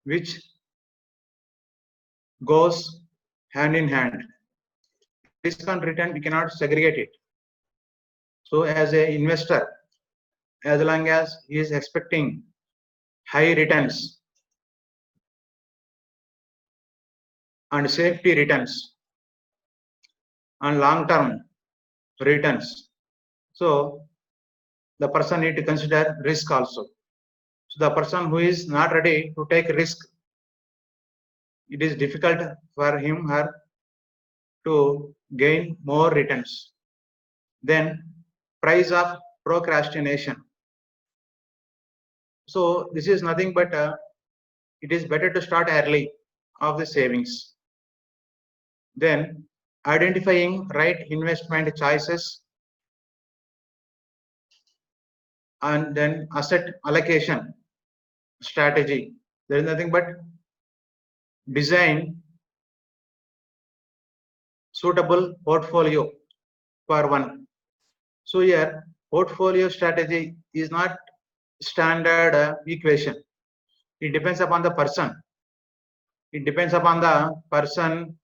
which goes hand in hand. Risk and return, we cannot segregate it. So as an investor, as long as he is expecting high returns and safety returns and long-term returns, so the person need to consider risk also. So the person who is not ready to take risk, it is difficult for him or her to gain more returns. Then price of procrastination. So this is nothing but it is better to start early of the savings. Then identifying right investment choices, and then asset allocation strategy. There is nothing but design suitable portfolio for one. So here portfolio strategy is not standard equation. It depends upon the person. It depends upon the person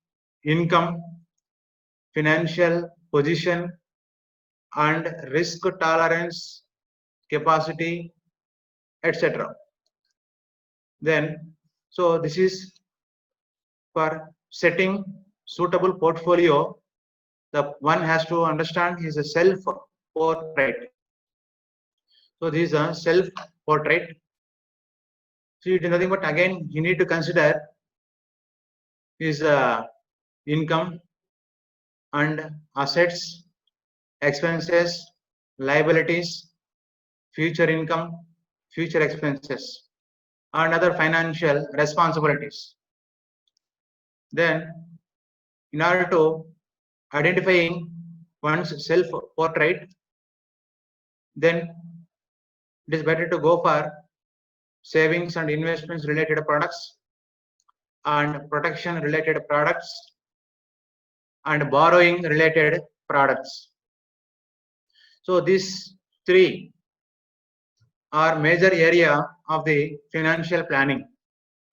income, financial position, and risk tolerance, capacity, etc. Then, so this is for setting suitable portfolio. The one has to understand his self portrait. So this is a self portrait. So it is nothing but again you need to consider his income and assets, expenses, liabilities, future income, future expenses, and other financial responsibilities. Then in order to identifying one's self portrait, then it is better to go for savings and investments related products and protection related products and borrowing related products. So these three are major area of the financial planning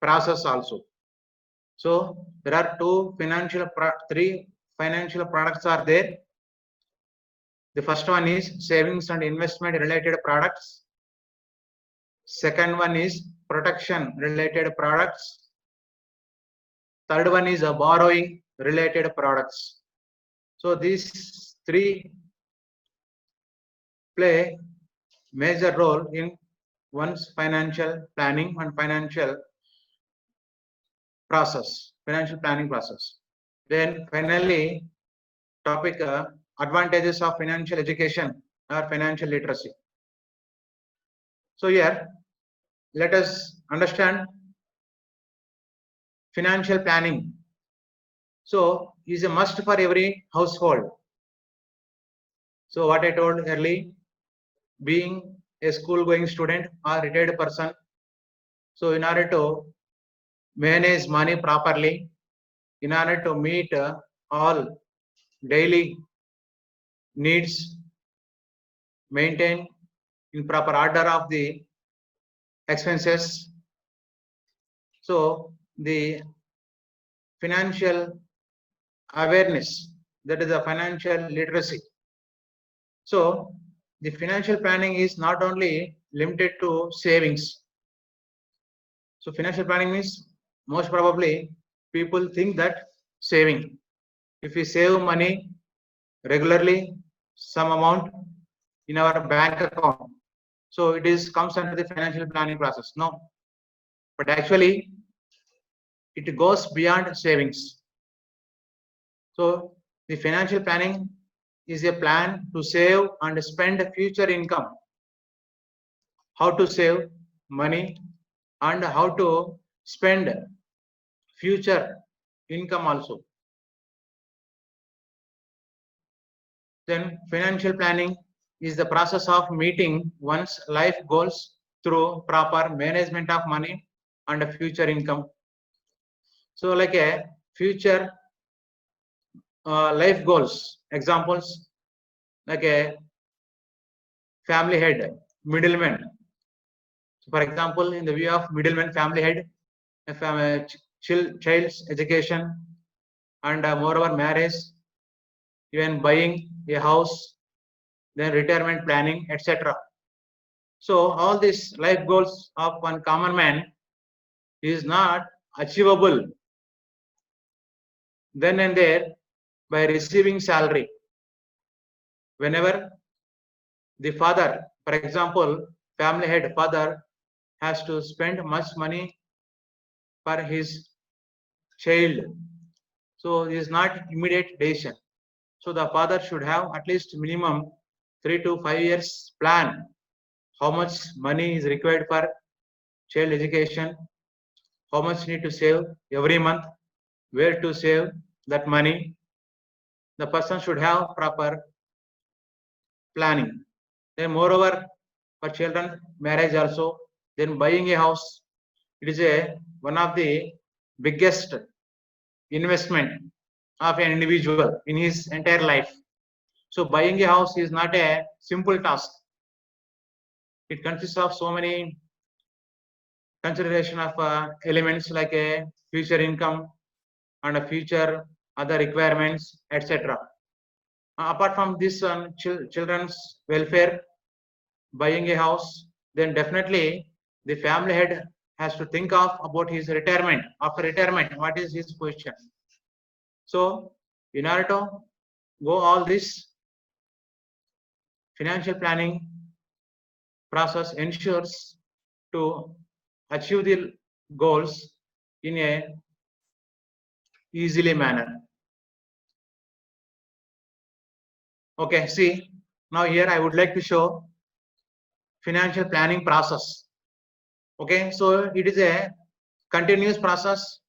process also. So there are three financial products are there. The first one is savings and investment related products. Second one is protection related products. Third one is a borrowing related products. So these three play major role in one's financial planning and financial planning process. Then finally, topic advantages of financial education or financial literacy. So here, let us understand financial planning. So is a must for every household. So what I told earlier, being a school going student or retired person, so in order to manage money properly, in order to meet all daily needs, maintain in proper order of the expenses. So the financial awareness, that is the financial literacy. So the financial planning is not only limited to savings. So financial planning means most probably people think that saving, if we save money regularly, some amount in our bank account, so it is comes under the financial planning process. No, but actually it goes beyond savings. So the financial planning is a plan to save and spend future income, how to save money and how to spend future income also. Then financial planning is the process of meeting one's life goals through proper management of money and future income. So like a future life goals, examples like a family head, middleman. So for example, in the view of middleman, family head, child's education, and moreover marriage, even buying a house, then retirement planning, etc. So all these life goals of one common man is not achievable then and there by receiving salary. Whenever the father, for example, family head father has to spend much money for his child, so it is not immediate decision. So the father should have at least minimum 3 to 5 years plan how much money is required for child education, how much need to save every month, where to save that money. The person should have proper planning. Then moreover, for children marriage also, then buying a house, it is one of the biggest investment of an individual in his entire life. So buying a house is not a simple task. It consists of so many consideration of elements like a future income and a future other requirements, etc. Apart from this children's welfare, buying a house, then definitely the family head has to think of about his retirement. After retirement, what is his position? So in order to go all this, financial planning process ensures to achieve the goals in a easily manner. Okay, see, now here I would like to show financial planning process. Okay, so it is a continuous process.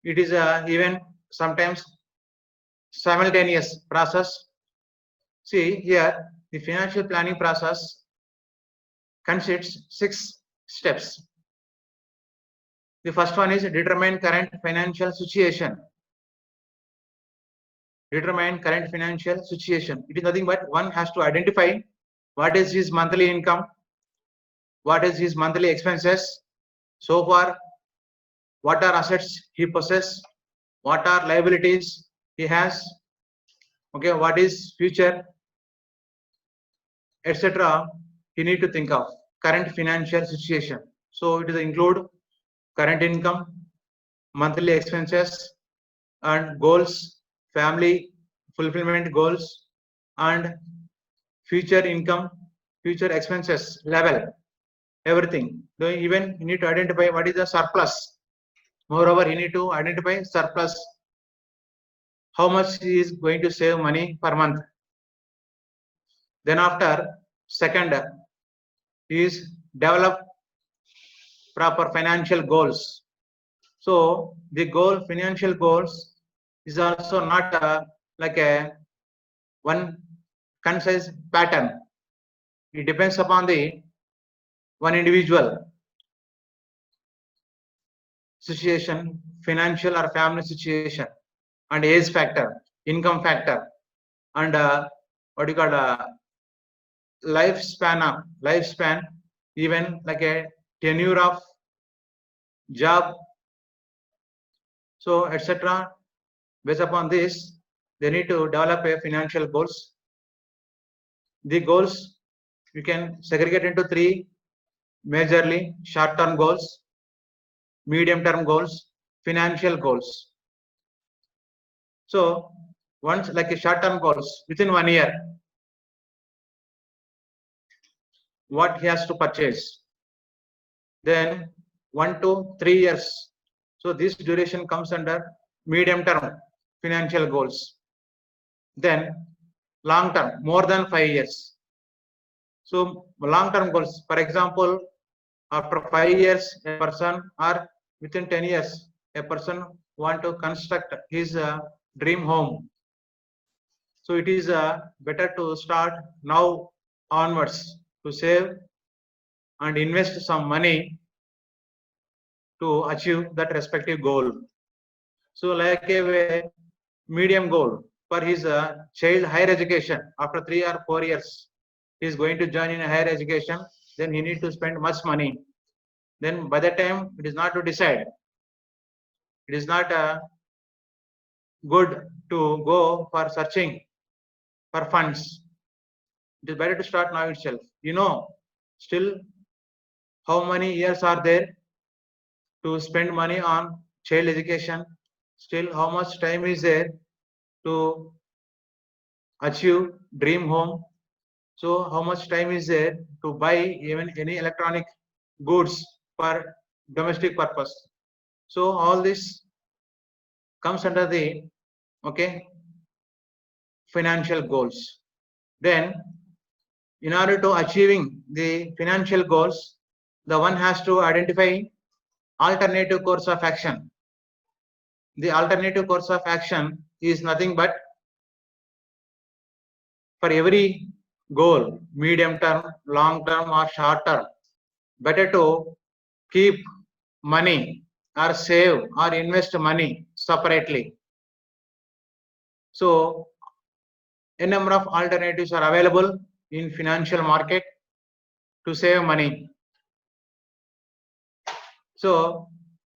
It is even sometimes simultaneous process. See here, the financial planning process consists 6 steps. The first one is determine current financial situation. Determine current financial situation. It is nothing but one has to identify what is his monthly income, what is his monthly expenses, so far what are assets he possesses, what are liabilities he has, okay, what is future, etc. You need to think of current financial situation. So it is include current income, monthly expenses, and goals, family fulfillment goals, and future income, future expenses level, everything. So even you need to identify what is the surplus. Moreover, you need to identify surplus, how much he is going to save money per month. Then after, second is develop proper financial goals. So the goal, financial goals, is also not like a one concise pattern. It depends upon the one individual situation, financial or family situation, and age factor, income factor, and what you call lifespan, even like a tenure of job, so etc. Based upon this, they need to develop a financial goals. The goals you can segregate into 3 majorly: short-term goals, medium-term goals, financial goals. So once like a short-term goals, within 1 year, what he has to purchase. Then 1 to 3 years. So this duration comes under medium-term financial goals. Then long-term, more than 5 years. So long-term goals, for example, after 5 years, a person, or within 10 years, a person want to construct his dream home. So it is better to start now onwards to save and invest some money to achieve that respective goal. So like a medium goal for his child higher education, after 3 or 4 years, he is going to join in a higher education, then he need to spend much money. then by that time it is not to decide. It is not good to go for searching for funds. It is better to start now itself. You know, still how many years are there to spend money on child education? Still how much time is there to achieve dream home? So how much time is there to buy even any electronic goods for domestic purpose? So all this comes under the financial goals. Then in order to achieving the financial goals, the one has to identify alternative course of action. The alternative course of action is nothing but for every goal, medium term, long term or short term, better to keep money or save or invest money separately. So a number of alternatives are available in financial market to save money. So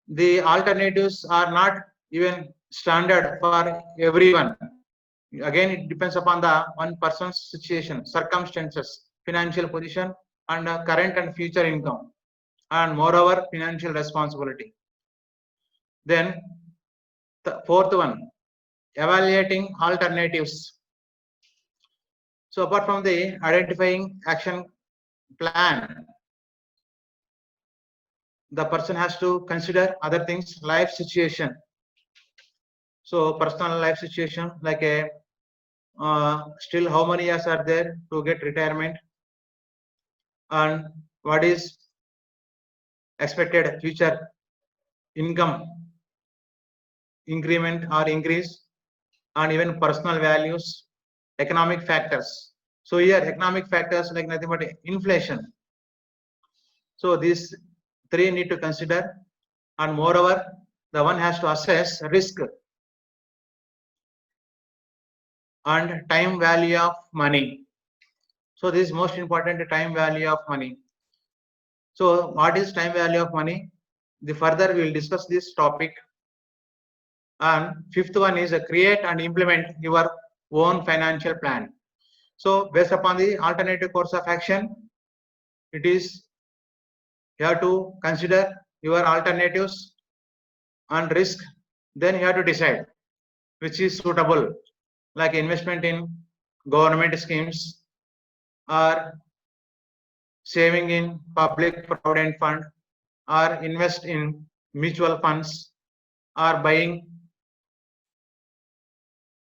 the alternatives are not even standard for everyone. Again, it depends upon the one person's situation, circumstances, financial position, and current and future income, and moreover financial responsibility. Then the fourth one, evaluating alternatives. So apart from the identifying action plan, the person has to consider other things, life situation. So personal life situation, like a still how many years are there to get retirement, and what is expected future income increment or increase, and even personal values, economic factors. So here economic factors like nothing but inflation. So these three need to consider, and moreover the one has to assess risk and time value of money. So this is most important, time value of money. So what is time value of money? The further we will discuss this topic. And fifth one is create and implement your own financial plan. So based upon the alternative course of action, it is you have to consider your alternatives and risk. Then you have to decide which is suitable, like investment in government schemes or saving in public provident fund or invest in mutual funds or buying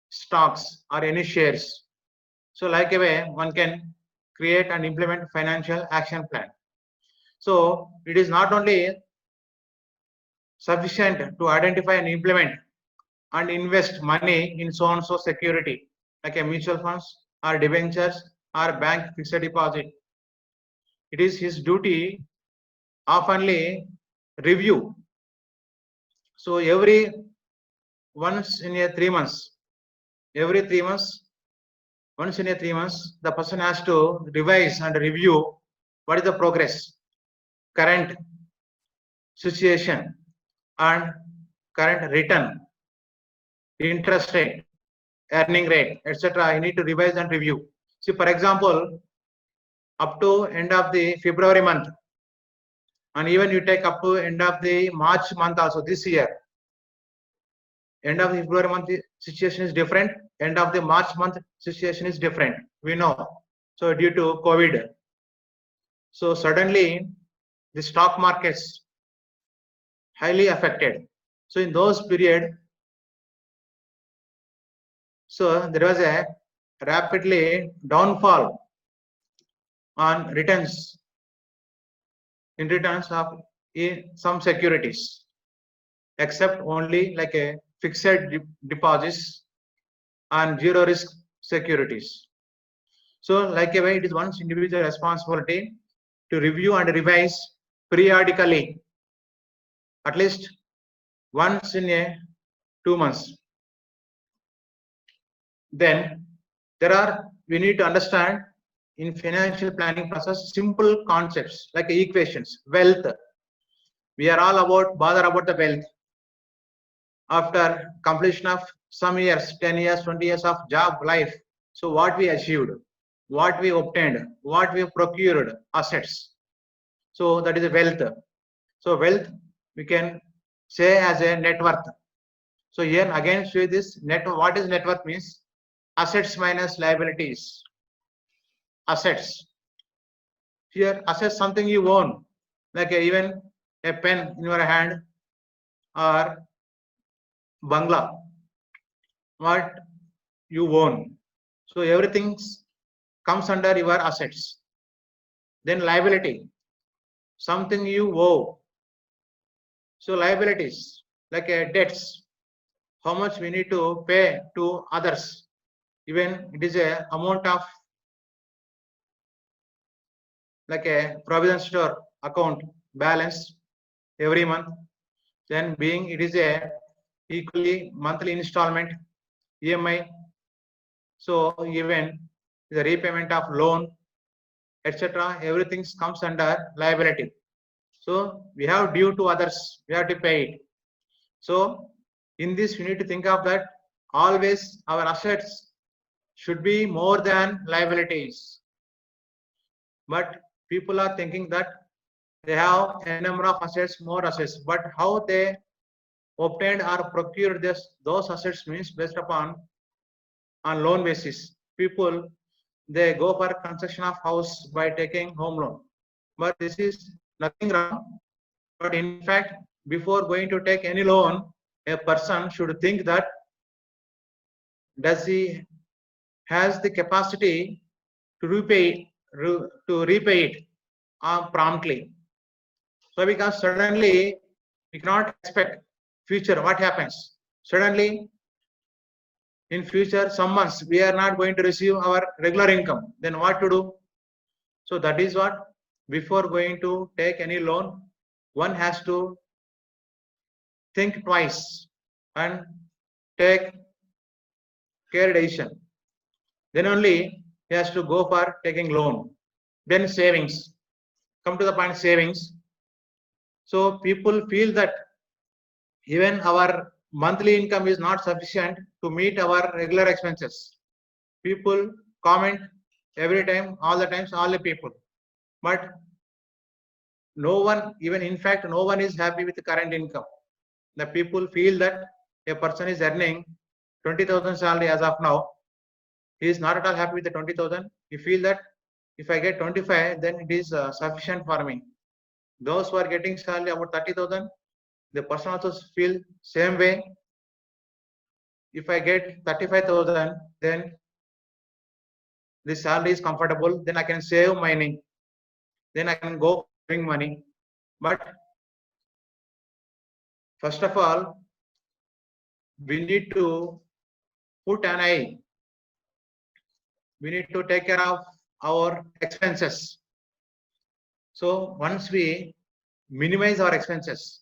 stocks or any shares. So like a way one can create and implement financial action plan. So it is not only sufficient to identify and implement and invest money in so and so security like a mutual funds or debentures or bank fixed deposit. It is his duty oftenly review. So every once in a 3 months, every 3 months, once in a 3 months, the person has to revise and review what is the progress, current situation, and current return, interest rate, earning rate, etc. I need to revise and review. See, for example, up to end of the February month, and even you take up to end of the March month also this year. End of the February month situation is different. End of the March month situation is different. We know. So due to COVID, so suddenly the stock markets highly affected. So in those period, so there was a rapidly downfall on returns in returns of some securities, except only like a fixed deposits and zero risk securities. So like a way, it is one's individual responsibility to review and revise periodically, at least once in a 2 months. Then we need to understand in financial planning process simple concepts like equations, wealth, we are all about bother about the wealth. After completion of some years, 10 years, 20 years of job life, so what we achieved, what we obtained, what we procured assets. So that is a wealth. So wealth we can say as a net worth. So here again show this net. What is net worth means? Assets minus liabilities. Assets. Here assets something you own, like even a pen in your hand or bangla, what you own. So everything comes under your assets. Then liability, something you owe. So liabilities like debts, how much we need to pay to others. Even it is a amount of like a provision store account balance every month. Then being it is a equally monthly installment EMI. So even the repayment of loan, etc. Everything comes under liability. So we have due to others, we have to pay it. So in this, we need to think of that always our assets should be more than liabilities. But people are thinking that they have a number of assets, more assets, but how they obtained or procured those assets means based upon on loan basis. People they go for construction of house by taking home loan, but this is nothing wrong. But in fact, before going to take any loan, a person should think that does he has the capacity to repay it promptly. So because suddenly we cannot expect future what happens. Suddenly in future some months we are not going to receive our regular income. Then what to do? So that is what before going to take any loan, one has to think twice and take care decision. Then only he has to go for taking loan. Then savings. Come to the point savings. So people feel that even our monthly income is not sufficient to meet our regular expenses. People comment every time, all the times, all the people. But no one, even in fact, no one is happy with the current income. The people feel that a person is earning 20,000 salary as of now. He is not at all happy with the 20,000. He feel that if I get 25, then it is sufficient for me. Those who are getting salary about 30,000, the person also feel same way. If I get 35,000, then the salary is comfortable. Then I can save money. Then I can go saving money. But first of all, we need to put an eye. We need to take care of our expenses. So once we minimize our expenses,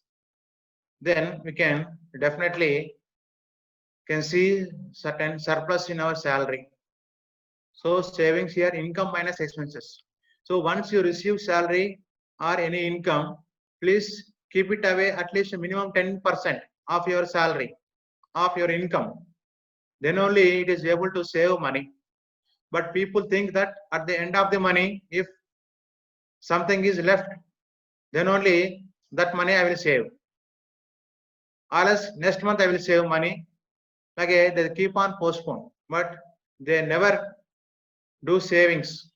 then we can definitely can see certain surplus in our salary. So savings here, income minus expenses. So once you receive salary or any income, please keep it away at least a minimum 10% of your salary, of your income. Then only it is able to save money. But people think that at the end of the money, if something is left, then only that money I will save. Or else next month I will save money. Like they keep on postpone, but they never do savings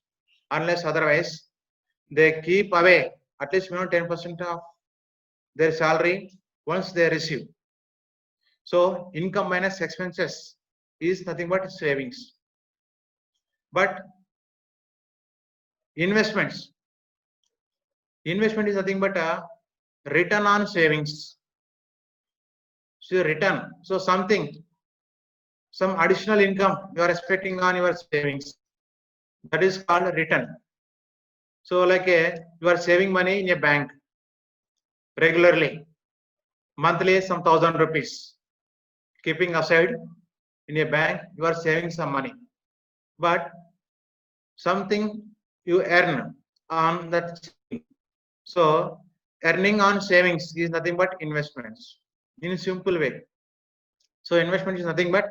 unless otherwise they keep away at least 10% of their salary once they receive. So income minus expenses is nothing but savings. But investment is nothing but a return on savings. So return, so something, some additional income you are expecting on your savings, that is called return. So like you are saving money in a bank regularly, monthly some 1,000 rupees, keeping aside in a bank, you are saving some money, but something you earn on that. So earning on savings is nothing but investments in a simple way. So investment is nothing but,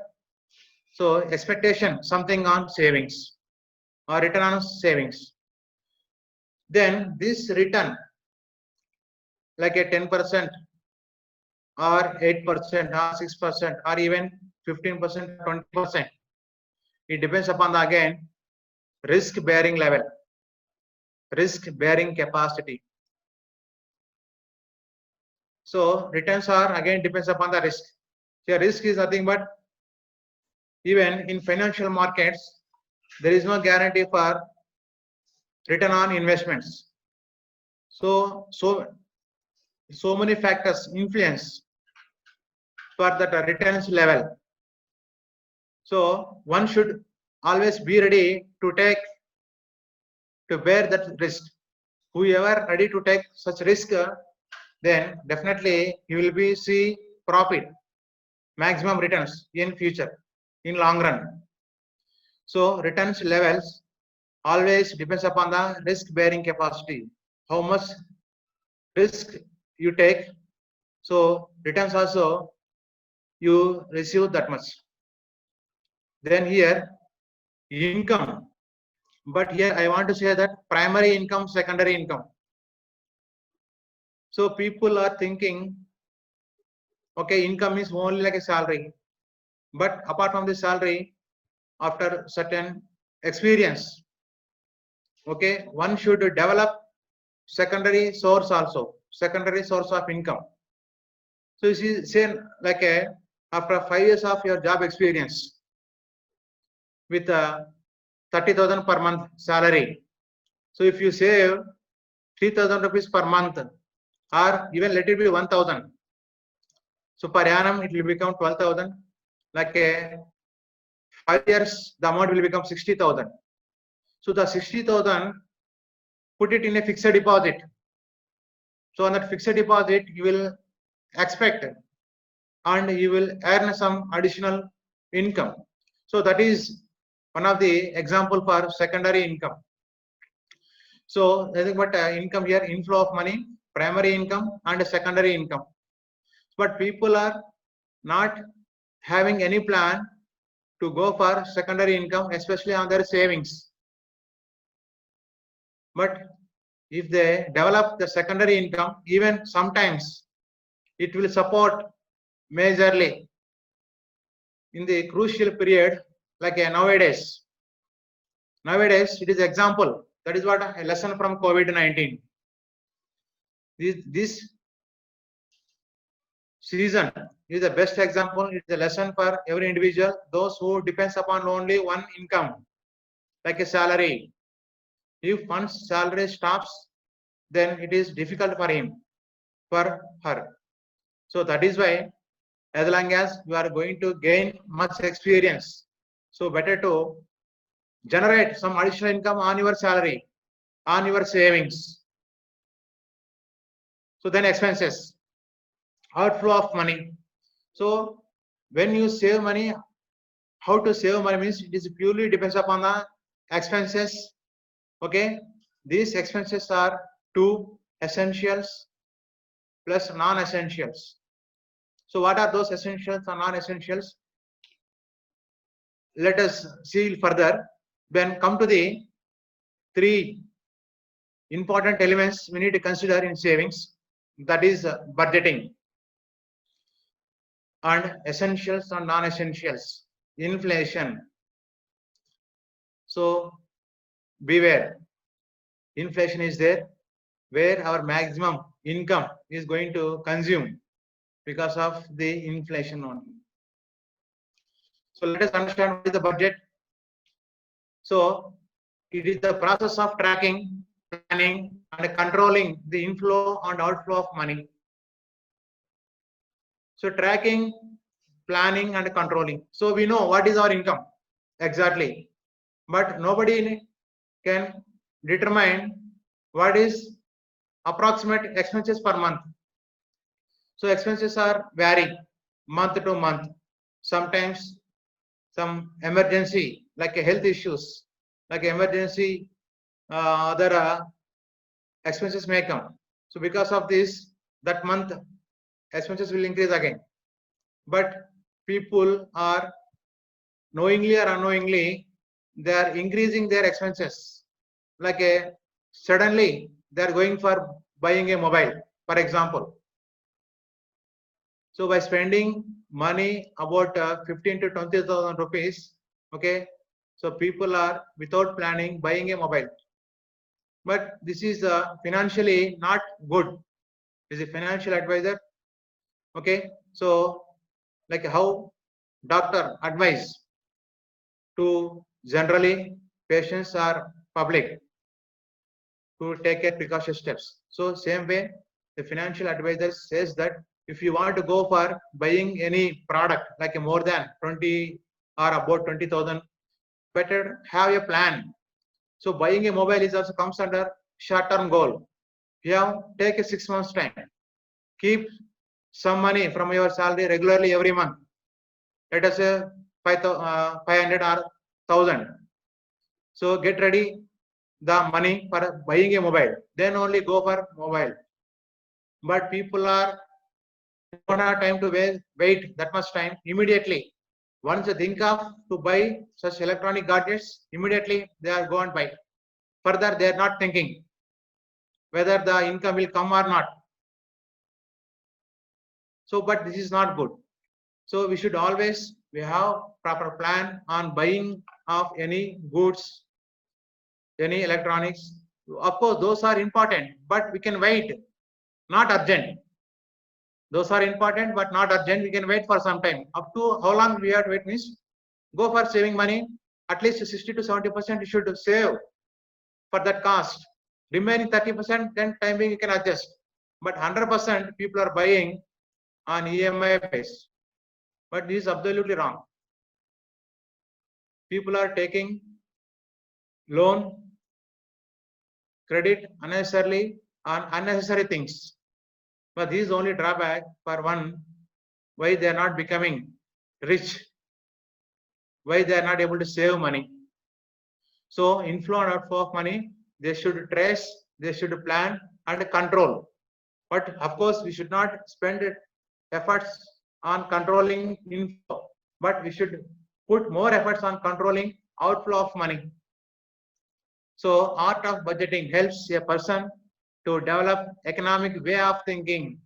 so expectation something on savings or return on savings. Then this return like a 10% or 8% or 6% or even 15%, 20%. It depends upon the again risk bearing level, risk bearing capacity. So returns are again depends upon the risk. The risk is nothing but, even in financial markets, there is no guarantee for return on investments. So many factors influence for that returns level. So one should always be ready to bear that risk. Whoever ready to take such risk, then definitely you will be see profit, maximum returns in future, in long run. So returns levels always depends upon the risk bearing capacity. How much risk you take, so returns also you receive that much. Then here income, but here I want to say that primary income, secondary income. So people are thinking, okay, income is only like a salary, but apart from the salary, after certain experience, okay, one should develop secondary source also, secondary source of income. So you see, say like after 5 years of your job experience with 30,000 per month salary. So if you save 3,000 rupees per month, or even let it be 1,000. So per annum it will become 12,000. Like 5 years, the amount will become 60,000. So the 60,000, put it in a fixed deposit. So on that fixed deposit, you will expect and you will earn some additional income. So that is one of the example for secondary income. So I think what income here, inflow of money, primary income and secondary income. But people are not having any plan to go for secondary income, especially on their savings. But if they develop the secondary income, even sometimes it will support majorly in the crucial period, like nowadays. Nowadays, it is example. That is what a lesson from COVID-19. This season is the best example. It's a lesson for every individual. Those who depends upon only one income, like a salary. If one's salary stops, then it is difficult for him, for her. So that is why, as long as you are going to gain much experience, so better to generate some additional income on your salary, on your savings. So then expenses, outflow of money. So when you save money, how to save money means it is purely depends upon the expenses. Okay, these expenses are two: essentials plus non-essentials. So what are those essentials and non-essentials? Let us see further. Then come to the three important elements we need to consider in savings. That is budgeting and essentials and non-essentials, inflation. So beware, inflation is there where our maximum income is going to consume because of the inflation only. So let us understand what is the budget. So it is the process of tracking, planning and controlling the inflow and outflow of money. So tracking, planning and controlling. So we know what is our income exactly, but nobody can determine what is approximate expenses per month. So expenses are vary month to month. Sometimes some emergency like a health issues, like emergency other expenses may come. So because of this, that month expenses will increase again. But people are knowingly or unknowingly, they are increasing their expenses. Like suddenly they are going for buying a mobile, for example. So by spending money about 15 to 20,000 rupees, okay, so people are without planning buying a mobile. But this is financially not good. Is a financial advisor, okay? So like how doctor advise to generally patients or public to take a precaution steps. So same way, the financial advisor says that if you want to go for buying any product like a more than 20 or about 20,000, better have a plan. So buying a mobile is also comes under short-term goal. You have take a 6 months time. Keep some money from your salary regularly every month. Let us say 500 or 1,000. So get ready the money for buying a mobile. Then only go for mobile. But people are don't have time to wait that much time. Immediately, once they think of to buy such electronic gadgets, immediately they are go and buy. Further, they are not thinking whether the income will come or not. So, but this is not good. So we should always we have proper plan on buying of any goods, any electronics. Of course, those are important, but we can wait, not urgent. Those are important, but not urgent. We can wait for some time. Up to how long we have to wait means go for saving money. At least 60 to 70% you should save for that cost. Remaining 30%, then timing you can adjust. But 100% people are buying on EMI base. But this is absolutely wrong. People are taking loan, credit unnecessarily on unnecessary things. But this is only drawback for one, why they are not becoming rich, why they are not able to save money. So inflow and outflow of money, they should trace, they should plan and control. But of course, we should not spend efforts on controlling inflow, but we should put more efforts on controlling outflow of money. So art of budgeting helps a person to develop economic way of thinking.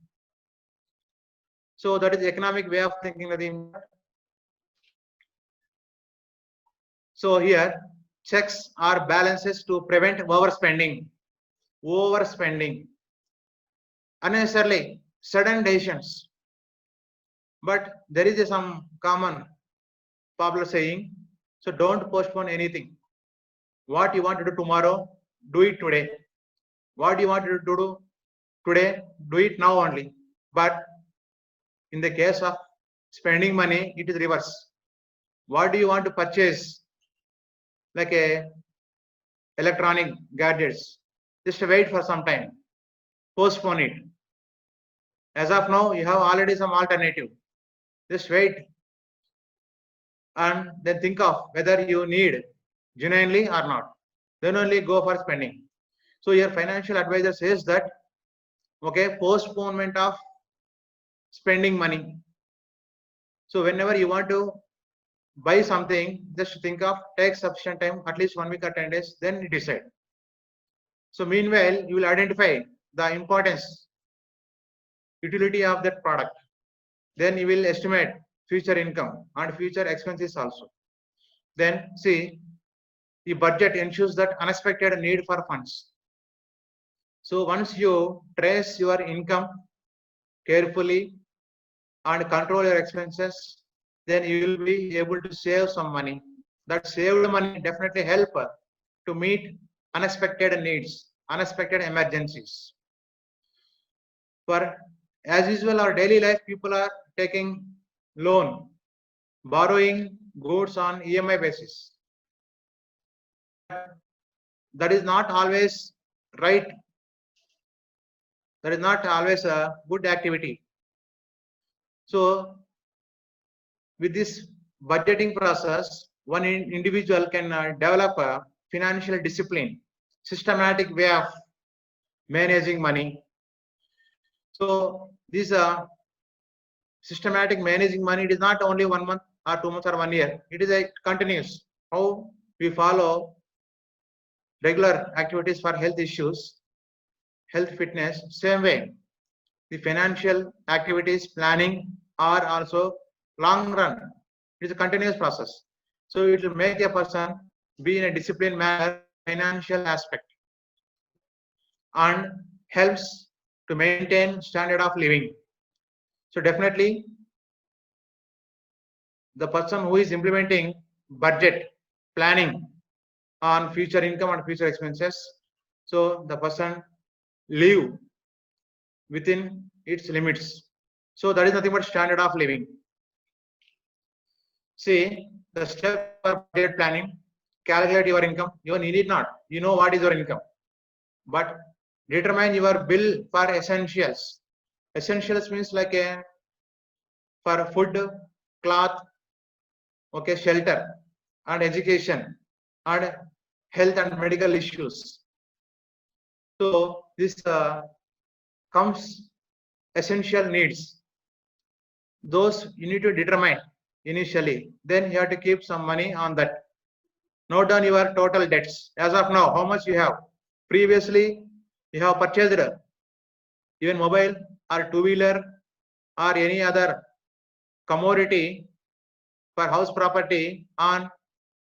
So that is economic way of thinking. So here checks or balances to prevent overspending, unnecessarily sudden decisions. But there is some common popular saying, so don't postpone anything. What you want to do tomorrow, do it today. What you want to do today, do it now only. But in the case of spending money, it is reverse. What do you want to purchase? Like a electronic gadgets, just wait for some time, postpone it. As of now, you have already some alternative. Just wait and then think of whether you need genuinely or not. Then only go for spending. So your financial advisor says that, okay, postponement of spending money. So whenever you want to buy something, just think of take sufficient time, at least 1 week or 10 days, then decide. So meanwhile, you will identify the importance, utility of that product. Then you will estimate future income and future expenses also. Then see, the budget ensures that unexpected need for funds. So once you trace your income carefully and control your expenses, then you will be able to save some money. That saved money definitely help to meet unexpected needs, unexpected emergencies. For as usual, our daily life, people are taking loan, borrowing goods on EMI basis. That is not always right. That is not always a good activity. So with this budgeting process, one individual can develop a financial discipline, systematic way of managing money, So this systematic managing money, it is not only 1 month or 2 months or 1 year. It is a continuous. How we follow regular activities for health issues, health fitness, same way. The financial activities planning are also long run. It is a continuous process. So it will make a person be in a disciplined manner, financial aspect, and helps to maintain standard of living. So definitely the person who is implementing budget planning on future income and future expenses, so the person live within its limits. So that is nothing but standard of living. See the steps for budget planning: calculate your income. You need not, you know what is your income, but determine your bill for essentials. Essentials means like a for food, cloth, okay, shelter and education and health and medical issues. So this comes essential needs. Those you need to determine initially. Then you have to keep some money on that. Note down your total debts as of now. How much you have? Previously, you have purchased even mobile or two-wheeler or any other commodity for house property on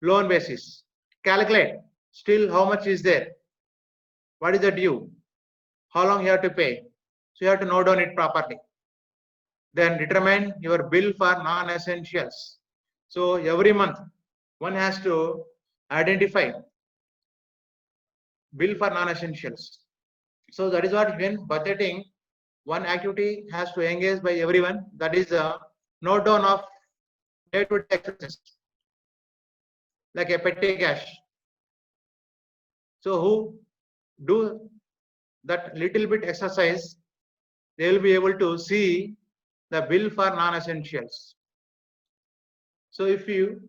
loan basis. Calculate still how much is there. What is the due? How long you have to pay? So you have to note down it properly. Then determine your bill for non-essentials. So every month one has to identify bill for non-essentials. So that is what when budgeting, one activity has to engage by everyone. That is a note down of day-to-day expenses, like a petty cash. So who do that little bit exercise, they will be able to see the bill for non-essentials. So if you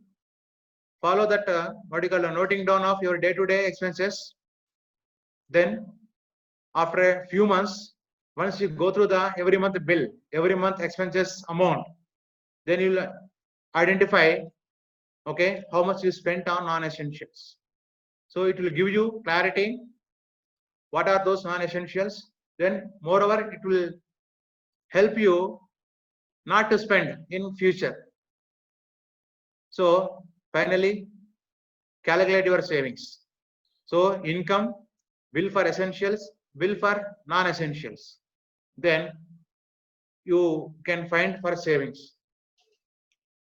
follow that what you call a noting down of your day-to-day expenses, then after a few months, once you go through the every month bill, every month expenses amount, then you'll identify, okay, how much you spent on non-essentials. So it will give you clarity what are those non-essentials. Then moreover it will help you not to spend in future. So finally, calculate your savings. So income, bill for essentials, bill for non-essentials. Then you can find for savings.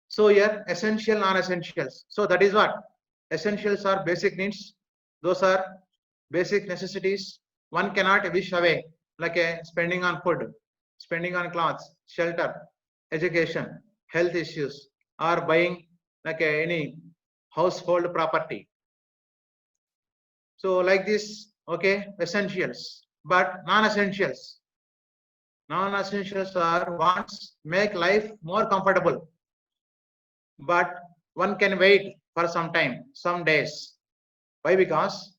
So here essential, non-essentials. So that is what essentials are: basic needs. Those are basic necessities. One cannot wish away, like a spending on food, spending on clothes, shelter, education, health issues, or buying like any household property. So like this, okay, essentials, but non-essentials. Non-essentials are wants make life more comfortable, but one can wait for some time, some days. Why? Because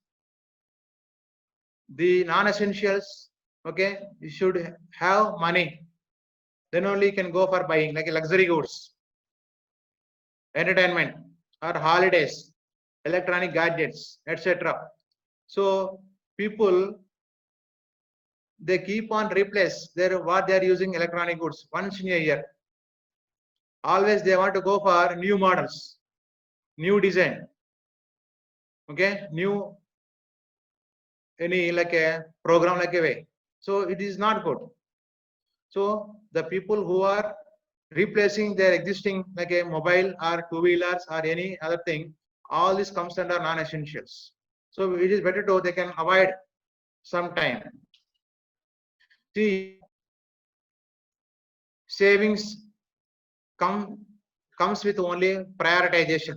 the non-essentials, okay, you should have money, then only you can go for buying like luxury goods, entertainment or holidays, electronic gadgets, etc. So people, they keep on replace their what they are using electronic goods once in a year. Always they want to go for new models, new design, okay, new any like a program like a way. So it is not good. So the people who are replacing their existing like a mobile or two-wheelers or any other thing, all this comes under non-essentials. So it is better to they can avoid some time. See, savings comes with only prioritization.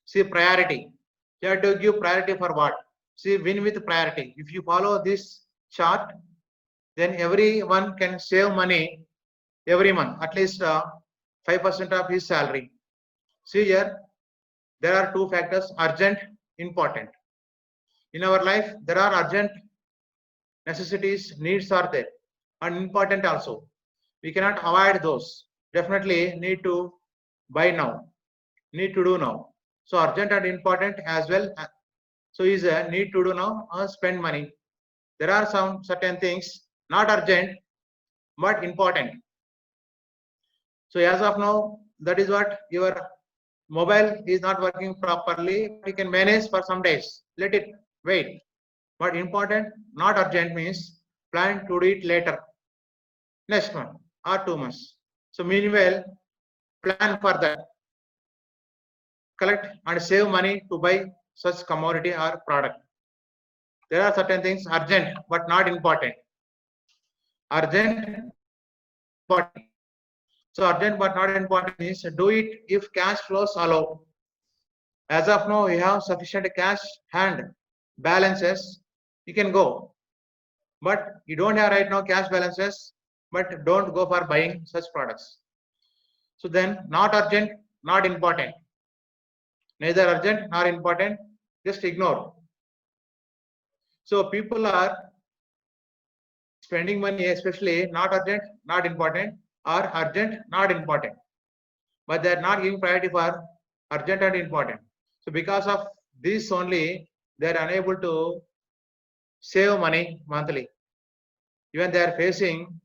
See, priority. You have to give priority for what? See, win with priority. If you follow this chart, then everyone can save money every month, at least 5% of his salary. See here, there are two factors: urgent, important. In our life, there are urgent necessities, needs are there, and important also. We cannot avoid those. Definitely need to buy now, need to do now. So urgent and important as well. So is a need to do now or spend money. There are some certain things not urgent but important. So as of now, that is what your mobile is not working properly. You can manage for some days. Let it wait. But important, not urgent means plan to do it later, next month or 2 months. So meanwhile, plan for that. Collect and save money to buy such commodity or product. There are certain things urgent but not important. Urgent, important. So urgent but not important means do it if cash flows allow. As of now, you have sufficient cash hand balances, you can go. But you don't have right now cash balances, but don't go for buying such products. So then not urgent, not important. Neither urgent nor important, just ignore. So people are spending money, especially not urgent, not important, or urgent, not important. But they are not giving priority for urgent and important. So because of this only, they are unable to save money monthly. Even they are facing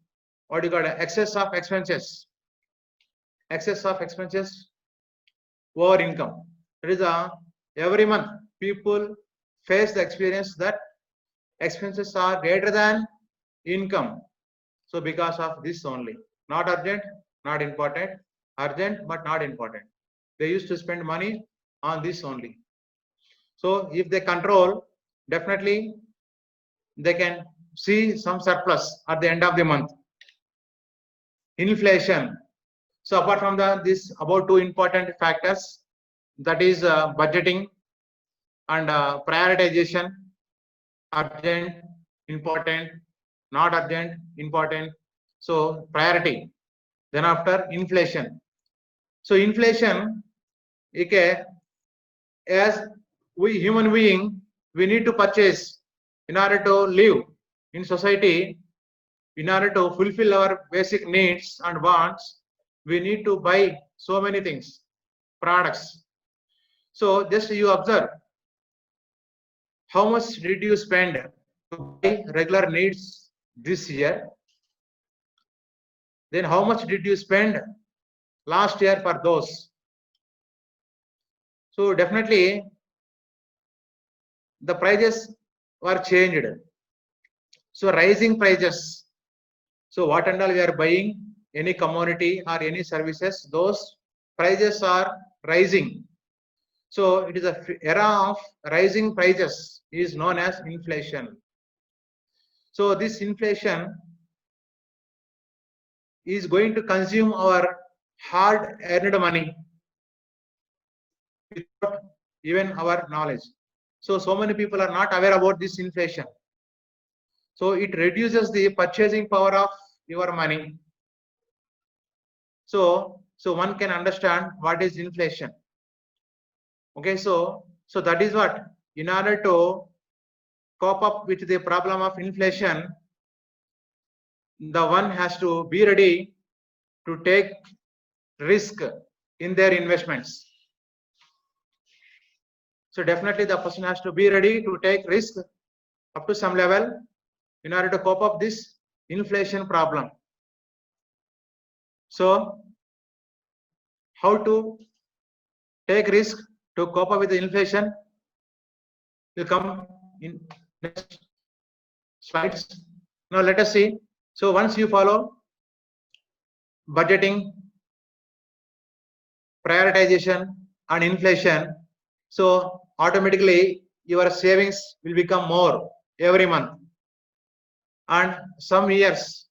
what you call excess of expenses. Excess of expenses over income. That is every month people face the experience that expenses are greater than income. So because of this only, not urgent, not important, urgent but not important. They used to spend money on this only. So if they control, definitely they can see some surplus at the end of the month. Inflation. So apart from this, about two important factors, that is budgeting and prioritization. Urgent, important, not urgent, important. So priority. Then after inflation. So inflation, okay, as we human being, we need to purchase in order to live in society, in order to fulfill our basic needs and wants. We need to buy so many things, products. So just you observe, how much did you spend to buy regular needs this year? Then how much did you spend last year for those? So definitely the prices were changed. So rising prices. So what and all we are buying, any commodity or any services, those prices are rising. So it is a era of rising prices is known as inflation. So this inflation is going to consume our hard earned money without even our knowledge. So many people are not aware about this inflation. So it reduces the purchasing power of your money. So one can understand what is inflation. Okay, so that is what, in order to cope up with the problem of inflation, the one has to be ready to take risk in their investments. So definitely the person has to be ready to take risk up to some level in order to cope up this inflation problem. So how to take risk to cope up with the inflation will come in next slides. Now let us see. So once you follow budgeting, prioritization and inflation, so automatically your savings will become more every month, and some years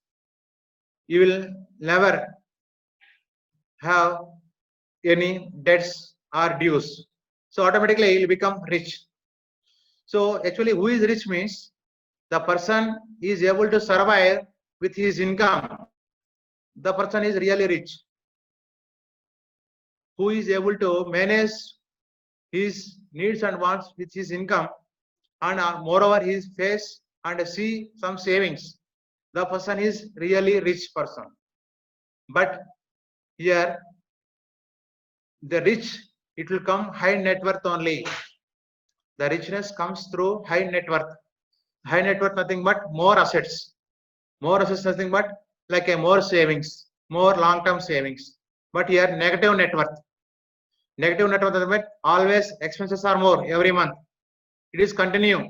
you will never have any debts or dues. So automatically you will become rich. So actually, who is rich means the person is able to survive with his income. The person is really rich. Who is able to manage his needs and wants with his income, and moreover his face and see some savings. the person is really rich person. But here the rich, it will come high net worth only. The richness comes through high net worth. High net worth nothing but more assets. More assets nothing but like a more savings, more long-term savings. But here negative net worth. Negative net worth means always expenses are more every month. It is continue.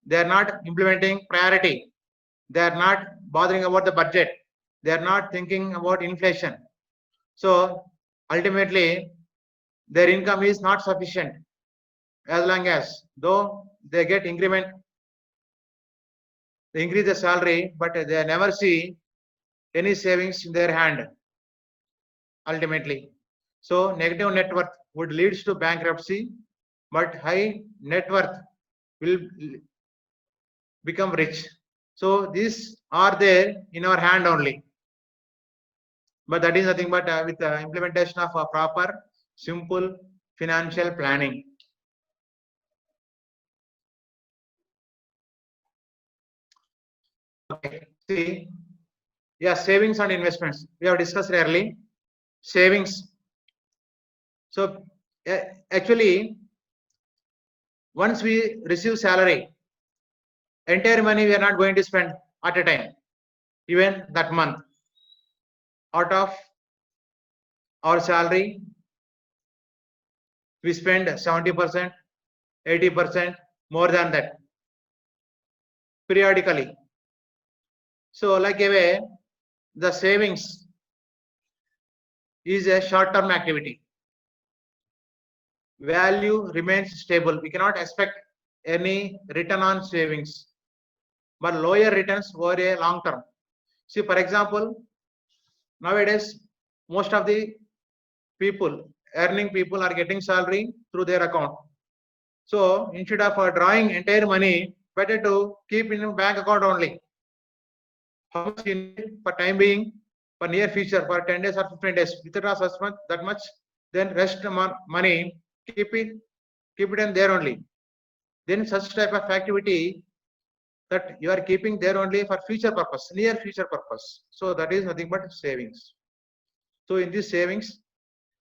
They are not implementing priority. They are not bothering about the budget. They are not thinking about inflation. So ultimately, their income is not sufficient. As long as though they get increment, they increase the salary, but they never see any savings in their hand. Ultimately, so negative net worth would leads to bankruptcy, but high net worth will become rich. So these are there in our hand only. But that is nothing but with the implementation of a proper, simple financial planning. Okay, see, yeah, savings and investments. We have discussed earlier. Savings. So actually, once we receive salary, entire money we are not going to spend at a time, even that month. Out of our salary, we spend 70%, 80%, more than that, periodically. So like a way, the savings is a short-term activity. Value remains stable. We cannot expect any return on savings, but lower returns over a long term. See, for example, nowadays, most of the people, earning people are getting salary through their account. So instead of drawing entire money, better to keep in bank account only. How much you need for time being, for near future, for 10 days or 15 days, withdraw such much, that much, then rest money, keep it in there only. Then such type of activity that you are keeping there only for future purpose, near future purpose. So that is nothing but savings. So in these savings,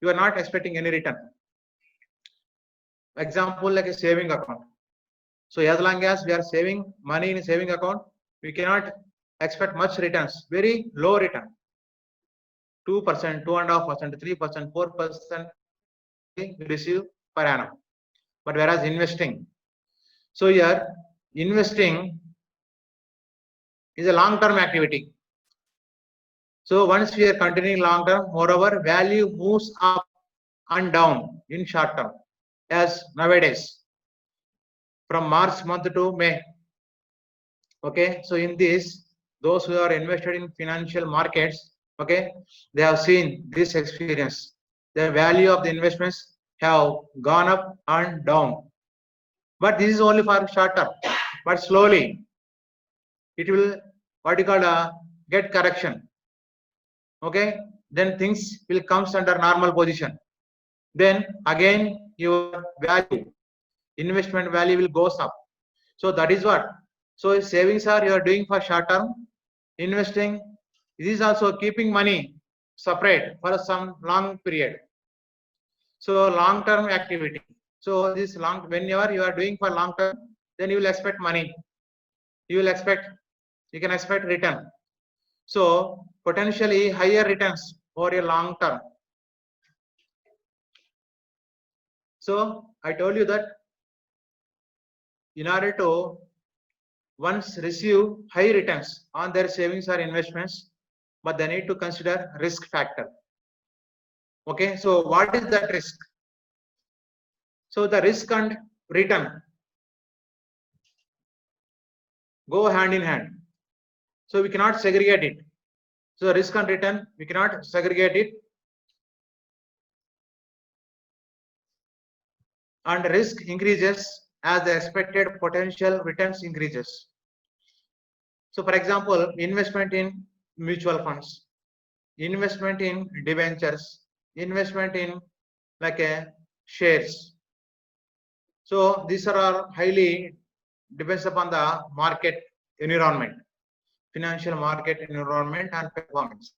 you are not expecting any return. Example like a saving account. So as long as we are saving money in a saving account, we cannot expect much returns, very low return. 2%, 2.5%, 3%, 4% we receive per annum. But whereas investing, so here investing is a long-term activity. So once we are continuing long-term, moreover, value moves up and down in short-term, as nowadays from March month to May. Okay, so in this, those who are invested in financial markets, okay, they have seen this experience. The value of the investments have gone up and down. But this is only for short term. But slowly, it will what you call get correction. Okay, then things will comes under normal position. Then again your value, investment value will goes up. So that is what. So savings are you are doing for short term. Investing, it is also keeping money separate for some long period. So long term activity. So this long, whenever you are doing for long term, then you will expect money. You can expect return. So potentially higher returns for a long term. So I told you that in order to once receive high returns on their savings or investments, but they need to consider risk factor. Okay, so what is that risk? So the risk and return go hand in hand. So we cannot segregate it. So risk and return, we cannot segregate it. And risk increases as the expected potential returns increases. So for example, investment in mutual funds, investment in debentures, investment in like a shares. So these are all highly depends upon the market environment. financial market environment and performance.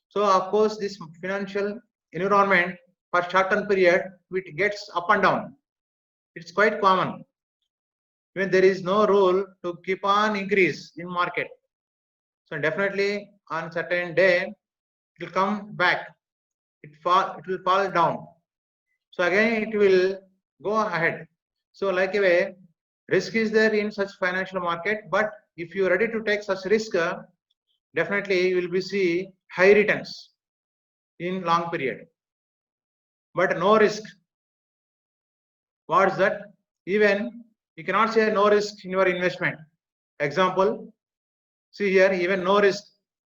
So of course, this financial environment for short-term period, it gets up and down. It's quite common. When there is no rule to keep on increase in market. So definitely on certain day, it will come back. It will fall down. So again, it will go ahead. So like a way, risk is there in such financial market, but if you are ready to take such risk, definitely you will be see high returns in long period. But no risk. What is that? Even you cannot say no risk in your investment. Example, see here, even no risk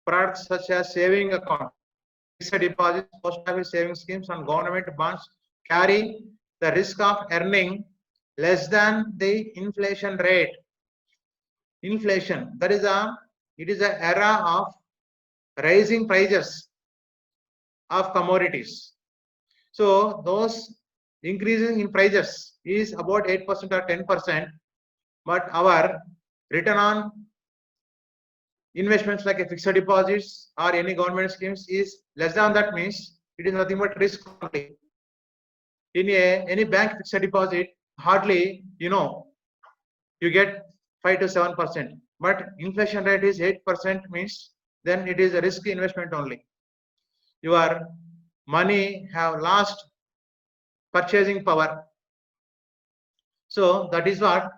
products such as saving account, fixed deposits, post office saving schemes, and government bonds carry the risk of earning less than the inflation rate. Inflation, that is it is an era of rising prices of commodities. So those increasing in prices is about 8% or 10%, but our return on investments like a fixed deposits or any government schemes is less than that, means it is nothing but risk only. In any bank fixed deposit, hardly you get 5 to 7%, but inflation rate is 8%, means then it is a risky investment only. Your money have lost purchasing power. So that is what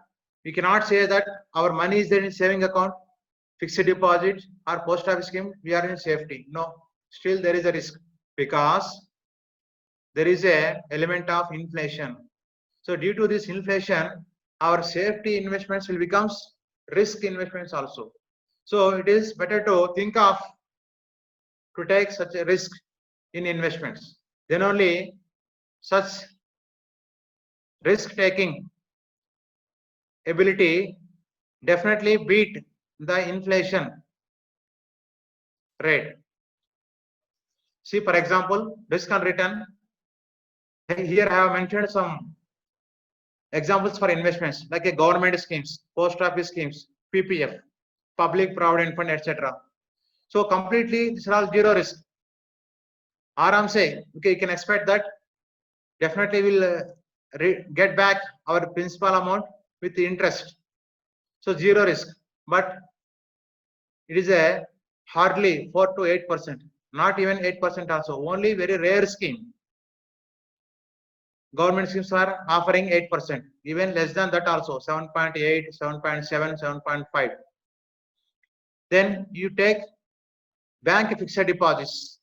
we cannot say that our money is there in saving account, fixed deposit or post office scheme, we are in safety. No, still there is a risk because there is a element of inflation. So due to this inflation, our safety investments will become risk investments also. So it is better to think of to take such a risk in investments. Then only such risk taking ability definitely beat the inflation rate. See, for example, risk and return. Here I have mentioned some examples for investments like a government schemes, post office schemes, PPF, public provident fund, etc. So completely these are all zero risk. Aram say, okay, you can expect that definitely will get back our principal amount with the interest. So zero risk, but it is a hardly 4 to 8%, not even 8% also, only very rare scheme. Government schemes are offering 8%, even less than that also, 7.8, 7.7, 7.5. Then you take bank fixed deposits,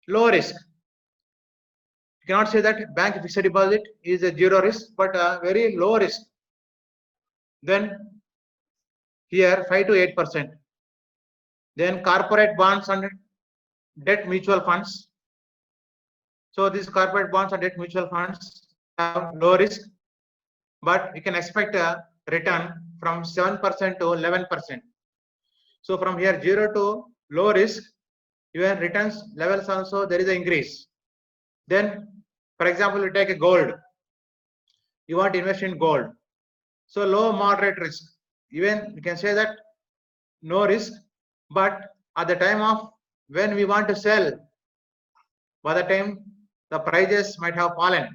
low risk. You cannot say that bank fixed deposit is a zero risk, but a very low risk. Then here 5 to 8%. Then corporate bonds and debt mutual funds. So these corporate bonds and debt mutual funds have low risk, but you can expect a return from 7% to 11%. So from here 0 to low risk, your returns levels also there is an increase. Then, for example, you take a gold. You want to invest in gold. So low moderate risk. Even you can say that no risk, but at the time of when we want to sell, by the time the prices might have fallen.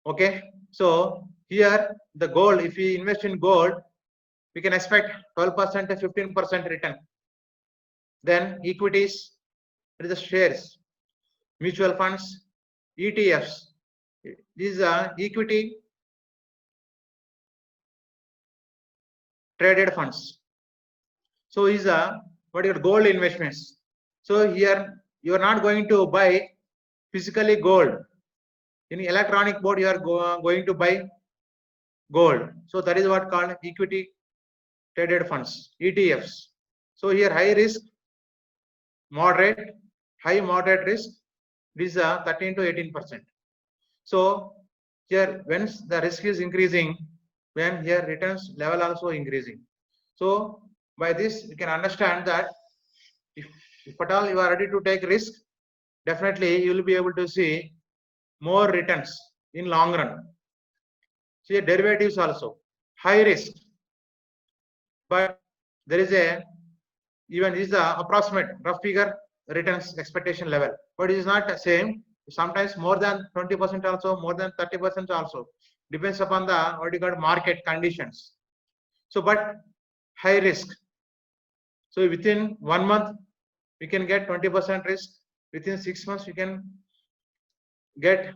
Okay, so here the gold, if we invest in gold, we can expect 12% to 15% return. Then equities, there is the shares, mutual funds, ETFs. These are equity traded funds. So is what your gold investments. So here you are not going to buy physically gold. In electronic board you are going to buy gold. So that is what called equity traded funds, ETFs. So here high risk, moderate, high moderate risk, these are 13 to 18%. So here when the risk is increasing, when here returns level also increasing. So by this you can understand that if at all you are ready to take risk, definitely you will be able to see more returns in long run. See derivatives also high risk, but there is a, even this is the approximate rough figure returns expectation level, but it is not the same. Sometimes more than 20% also, more than 30% also, depends upon the what you call market conditions. So, but high risk. So within 1 month, we can get 20% risk. Within 6 months, we can get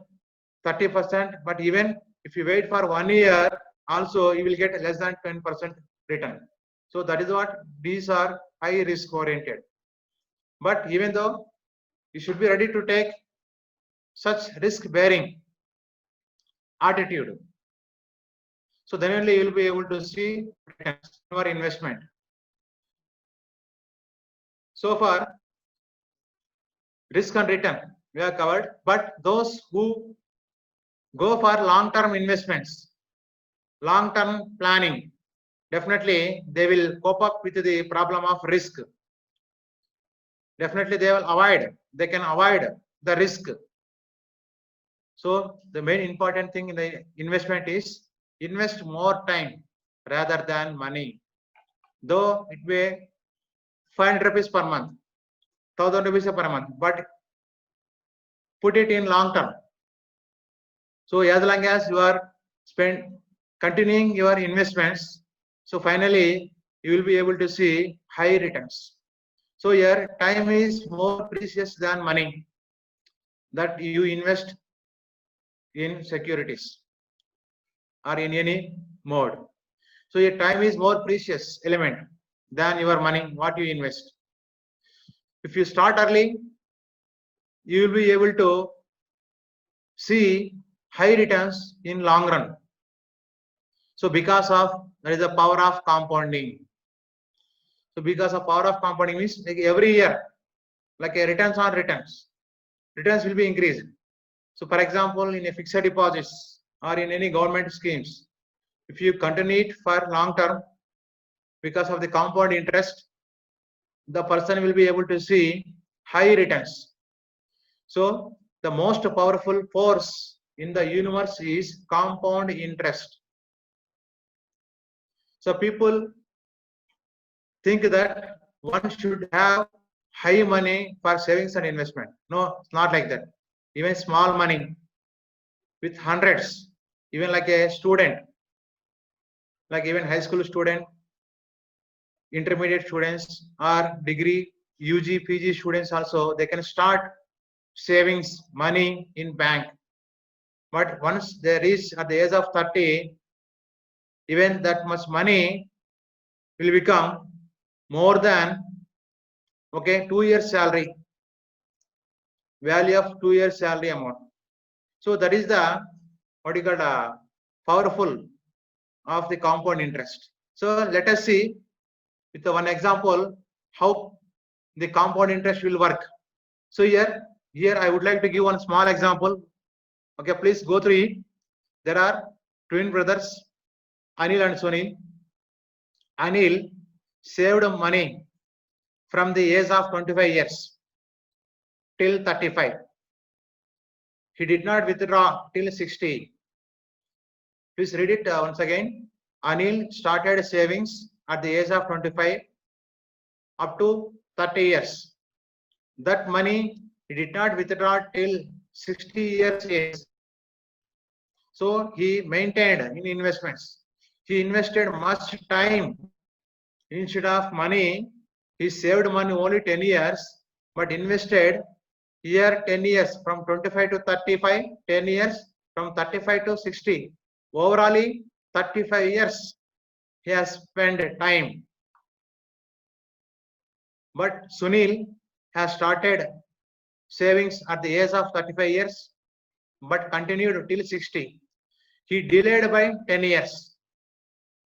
30%. But even if you wait for 1 year, also you will get less than 10% return. So that is what these are high risk oriented. But even though you should be ready to take such risk bearing attitude, so then only you will be able to see returns on your investment. So far, risk and return we have covered, but those who go for long-term investments, long-term planning, definitely they will cope up with the problem of risk. Definitely they will avoid, they can avoid the risk. So the main important thing in the investment is invest more time rather than money. Though it may 500 rupees per month, 1000 rupees per month, but put it in long term. So as long as you are continuing your investments, so finally you will be able to see high returns. So your time is more precious than money that you invest in securities or in any mode. So your time is more precious element than your money, what you invest. If you start early, you will be able to see high returns in long run. So because of there is a power of compounding. So because of power of compounding means like every year, like a returns on returns will be increased. So for example, in a fixed deposits or in any government schemes, if you continue it for long term, because of the compound interest, the person will be able to see high returns. So the most powerful force in the universe is compound interest. So people think that one should have high money for savings and investment. No, it's not like that. Even small money with hundreds, even like a student, like even high school student, intermediate students or degree, UG, PG students also, they can start savings money in bank. But once they reach at the age of 30, even that much money will become more than 2 years salary, value of 2 years salary amount. So that is the what you call powerful of the compound interest. So let us see with one example how the compound interest will work. So here I would like to give one small example. Okay, please go through it. There are twin brothers, Anil and Sunil. Anil saved money from the age of 25 years till 35. He did not withdraw till 60. Please read it once again. Anil started savings at the age of 25 up to 30 years. That money he did not withdraw till 60 years age. So he maintained in investments. He invested much time instead of money. He saved money only 10 years, but invested here 10 years from 25 to 35, 10 years from 35 to 60. Overall, 35 years he has spent time. But Sunil has started savings at the age of 35 years, but continued till 60. He delayed by 10 years.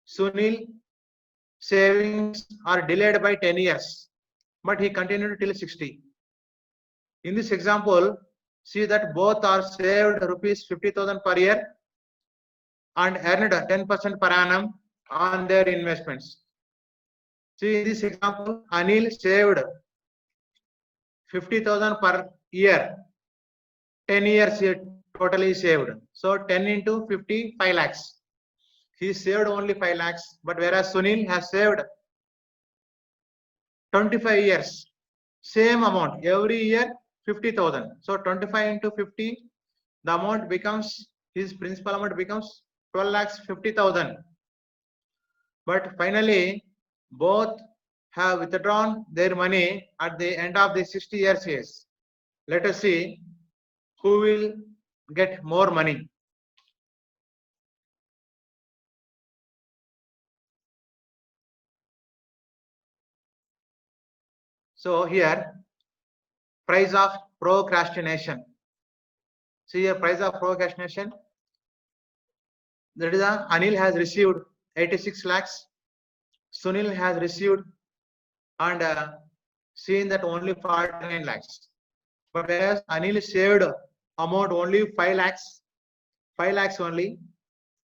Sunil savings are delayed by 10 years, but he continued till 60. In this example, see that both are saved rupees 50,000 per year and earned 10% per annum on their investments. See in this example, Anil saved 50,000 per year, 10 years he totally saved. So 10 into 50, 5 lakhs. He saved only 5 lakhs, but whereas Sunil has saved 25 years, same amount, every year 50,000. So 25 into 50, the amount becomes, his principal amount becomes 12 lakhs 50,000. But finally, both have withdrawn their money at the end of the 60 years age. Let us see who will get more money. So here, price of procrastination. See here, price of procrastination. That is Anil has received 86 lakhs. Sunil has received and seen that only 49 lakhs. But whereas Anil saved amount only 5 lakhs, 5 lakhs only,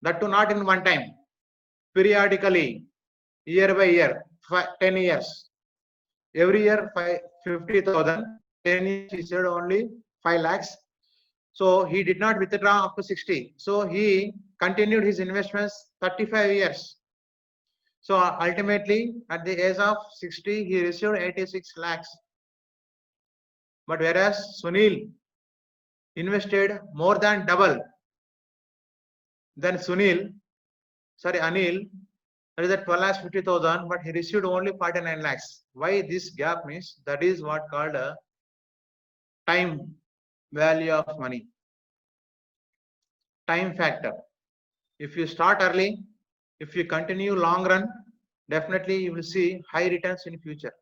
that too not in one time, periodically, year by year, 10 years. Every year 50,000, 10 years he saved only 5 lakhs. So he did not withdraw up to 60. So he continued his investments 35 years. So ultimately, at the age of 60, he received 86 lakhs. But whereas Sunil invested more than double than Anil, that is at 12 lakhs 50,000, but he received only 49 lakhs. Why this gap means? That is what called a time value of money. Time factor. If you start early, if you continue long run, definitely you will see high returns in future.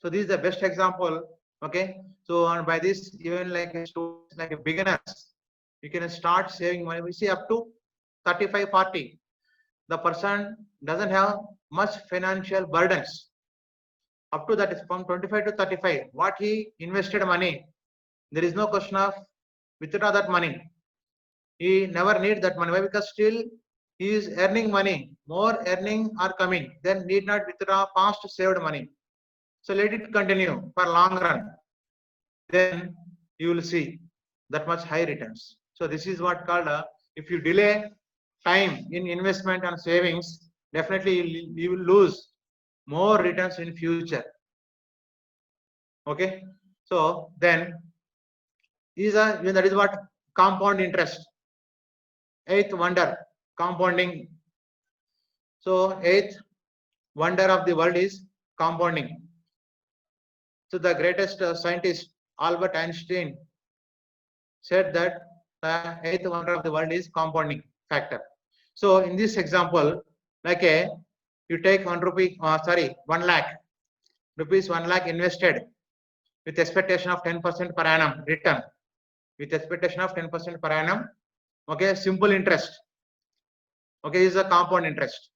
So this is the best example. Okay. So and by this, even like a beginners, you can start saving money. We see up to 35, 40. The person doesn't have much financial burdens. Up to that is from 25 to 35. What he invested money, there is no question of withdraw that money. He never need that money. Why? Because still he is earning money. More earning are coming. Then need not withdraw past saved money. So let it continue for long run. Then you will see that much high returns. So this is what called if you delay time in investment and savings, definitely you will lose more returns in future. Okay. So then that is what compound interest. Eighth wonder, compounding. So eighth wonder of the world is compounding. So the greatest scientist Albert Einstein said that the eighth wonder of the world is compounding factor. So in this example, like you take 1 lakh rupees, 1 lakh invested with expectation of 10% per annum return, with expectation of 10% per annum. Okay, simple interest. Okay, is a compound interest.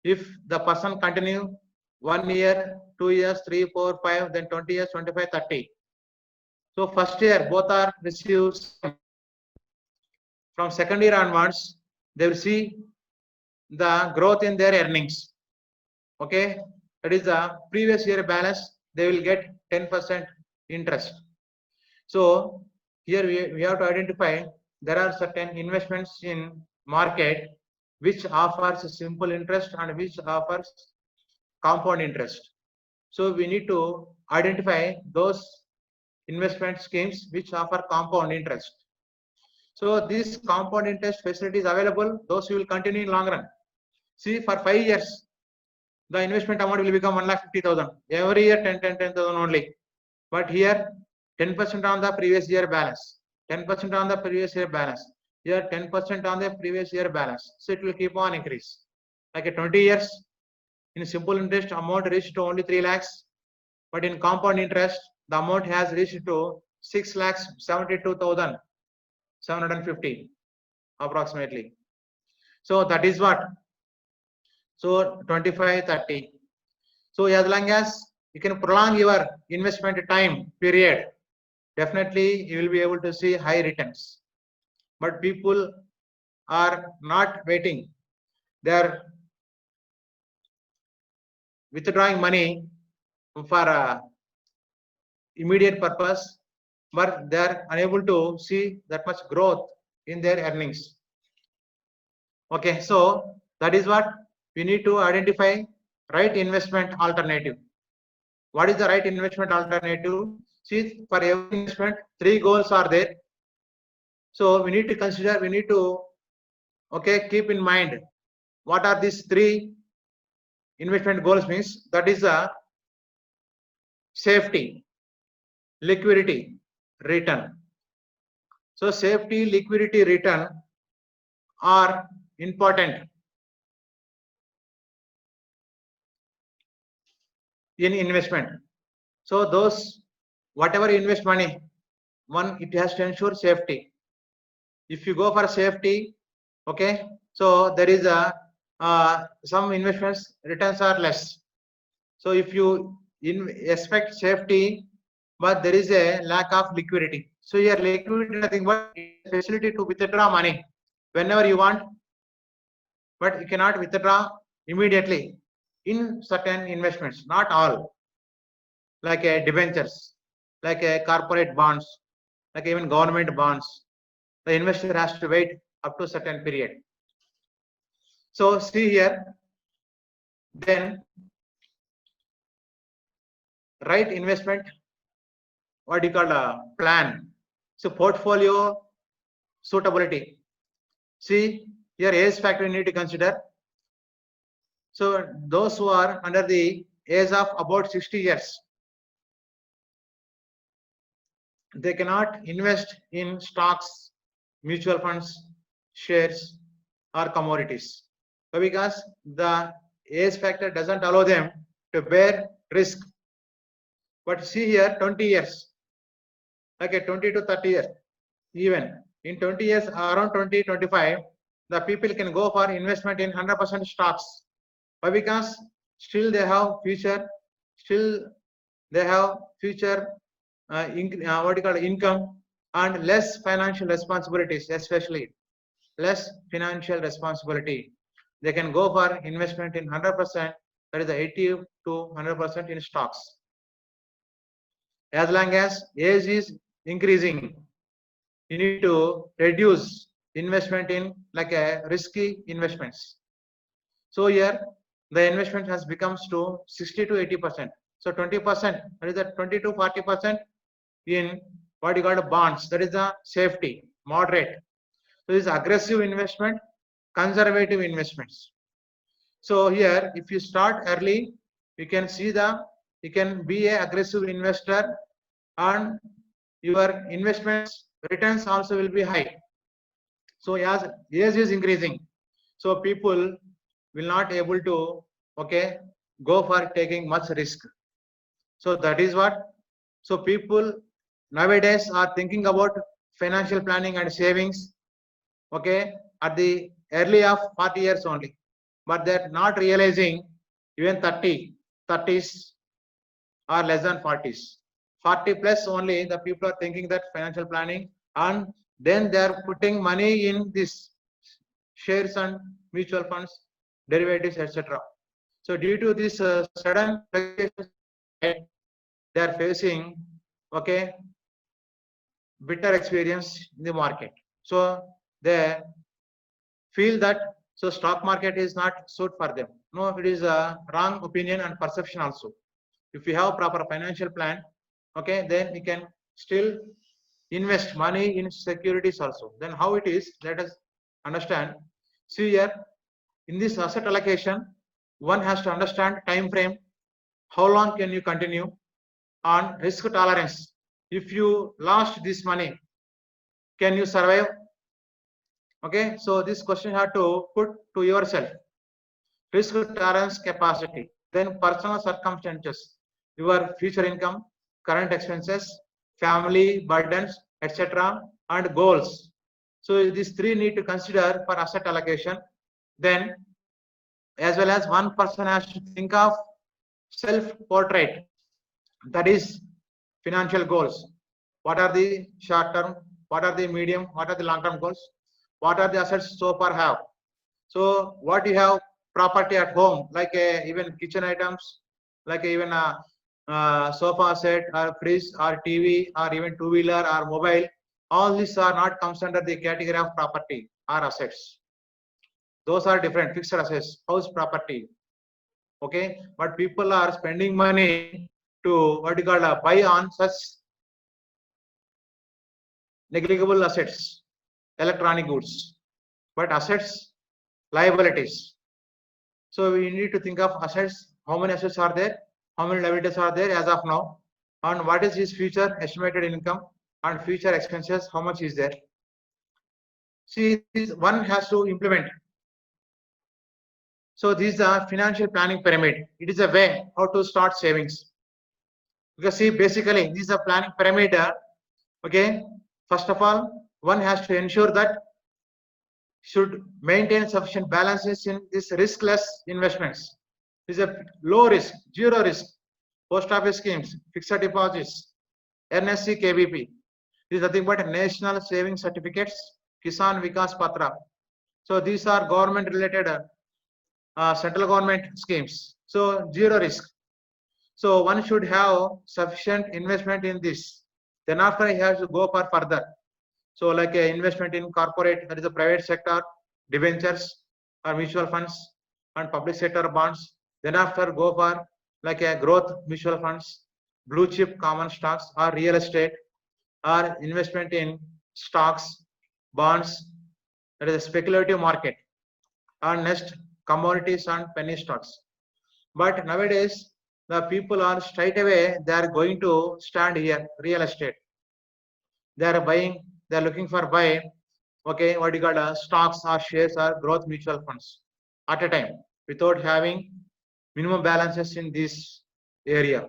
If the person continue 1 year, 2 years, 3, 4, 5, then 20 years, 25, 30. So first year both are receives. From second year onwards, they will see the growth in their earnings. Okay, that is the previous year balance. They will get 10% interest. So here we have to identify there are certain investments in market which offers simple interest and which offers compound interest. So we need to identify those investment schemes which offer compound interest. So this compound interest facility is available. Those who will continue in long run. See, for 5 years, the investment amount will become 1,50,000. Every year 10,000 only. But here 10% on the previous year balance. 10% on the previous year balance. Here 10% on the previous year balance. So it will keep on increase. Like a 20 years, in simple interest amount reached to only 3 lakhs. But in compound interest, the amount has reached to 6,72,750 approximately. So that is what. So 25, 30. So as long as you can prolong your investment time period, definitely you will be able to see high returns. But people are not waiting. They are withdrawing money for immediate purpose, but they are unable to see that much growth in their earnings. Okay, so that is what we need to identify right investment alternative. What is the right investment alternative? See, for every investment, 3 goals are there. So we need to consider, we need to, okay, keep in mind what are these 3 investment goals means. That is the safety, liquidity, return. So safety, liquidity, return are important in investment. So those, whatever you invest money, one, it has to ensure safety. If you go for safety, okay, so there is a some investments returns are less. So if you expect safety, but there is a lack of liquidity. So your liquidity nothing but facility to withdraw money whenever you want, but you cannot withdraw immediately in certain investments, not all, like a debentures, like a corporate bonds, like even government bonds. The investor has to wait up to certain period. So see here, then right investment, what do you call a plan? So portfolio suitability. See here, age factor you need to consider. So those who are under the age of about 60 years, they cannot invest in stocks, mutual funds, shares, or commodities. Because the age factor doesn't allow them to bear risk. But see here, 20 years, like a 20 to 30 years, even in 20 years, around 2025, the people can go for investment in 100% stocks. Why? Because still they have future, still they have future what you call income and less financial responsibilities, especially less financial responsibility. They can go for investment in 100%, that is the 80 to 100% in stocks. As long as age is increasing, you need to reduce investment in like a risky investments. So here the investment has becomes to 60 to 80%. So 20%, that is the 20 to 40% in what you call bonds, that is the safety, moderate. So this is aggressive investment, conservative investments. So here, if you start early, you can see you can be a aggressive investor and your investments returns also will be high. So as age is increasing, so people will not able to, okay, go for taking much risk. So that is what, so people nowadays are thinking about financial planning and savings, okay, at the early of 40 years only, but they're not realizing even 30s or less than 40s. 40 plus only the people are thinking that financial planning, and then they are putting money in this shares and mutual funds, derivatives, etc. So due to this sudden fluctuations, they are facing, okay, bitter experience in the market. So they feel that so stock market is not suit for them. No, it is a wrong opinion and perception also. If you have proper financial plan, okay, then you can still invest money in securities also. Then how it is, let us understand. See here, in this asset allocation, one has to understand time frame, how long can you continue, on risk tolerance. If you lost this money, can you survive? Okay, so this question you have to put to yourself. Risk tolerance capacity, then personal circumstances, your future income, current expenses, family burdens, etc., and goals. So these 3 need to consider for asset allocation. Then as well as one person has to think of self portrait, that is financial goals. What are the short term, what are the medium, what are the long term goals, what are the assets so far have. So what you have property at home, like even kitchen items, like even a sofa set or fridge or TV or even two-wheeler or mobile, all these are not comes under the category of property or assets. Those are different. Fixed assets, house property, okay, but people are spending money to buy on such negligible assets, electronic goods, but assets, liabilities. So we need to think of assets, how many assets are there, how many liabilities are there as of now, and what is his future estimated income and future expenses, how much is there. See, this one has to implement. So this is a financial planning pyramid. It is a way how to start savings. Because see, basically, this is a planning pyramid. Okay, first of all, one has to ensure that should maintain sufficient balances in this riskless investments. This is a low risk, zero risk, post office schemes, fixed deposits, NSC KVP. This is nothing but national saving certificates, Kisan Vikas Patra. So these are government related central government schemes. So zero risk. So one should have sufficient investment in this. Then after he has to go for further. So like a investment in corporate, that is the private sector, debentures or mutual funds and public sector bonds. Then after go for like a growth mutual funds, blue chip common stocks or real estate or investment in stocks, bonds, that is a speculative market. And next commodities and penny stocks. But nowadays the people are straight away they are going to stand here real estate. They are buying, they are looking for buy, okay, stocks or shares or growth mutual funds at a time without having minimum balances in this area.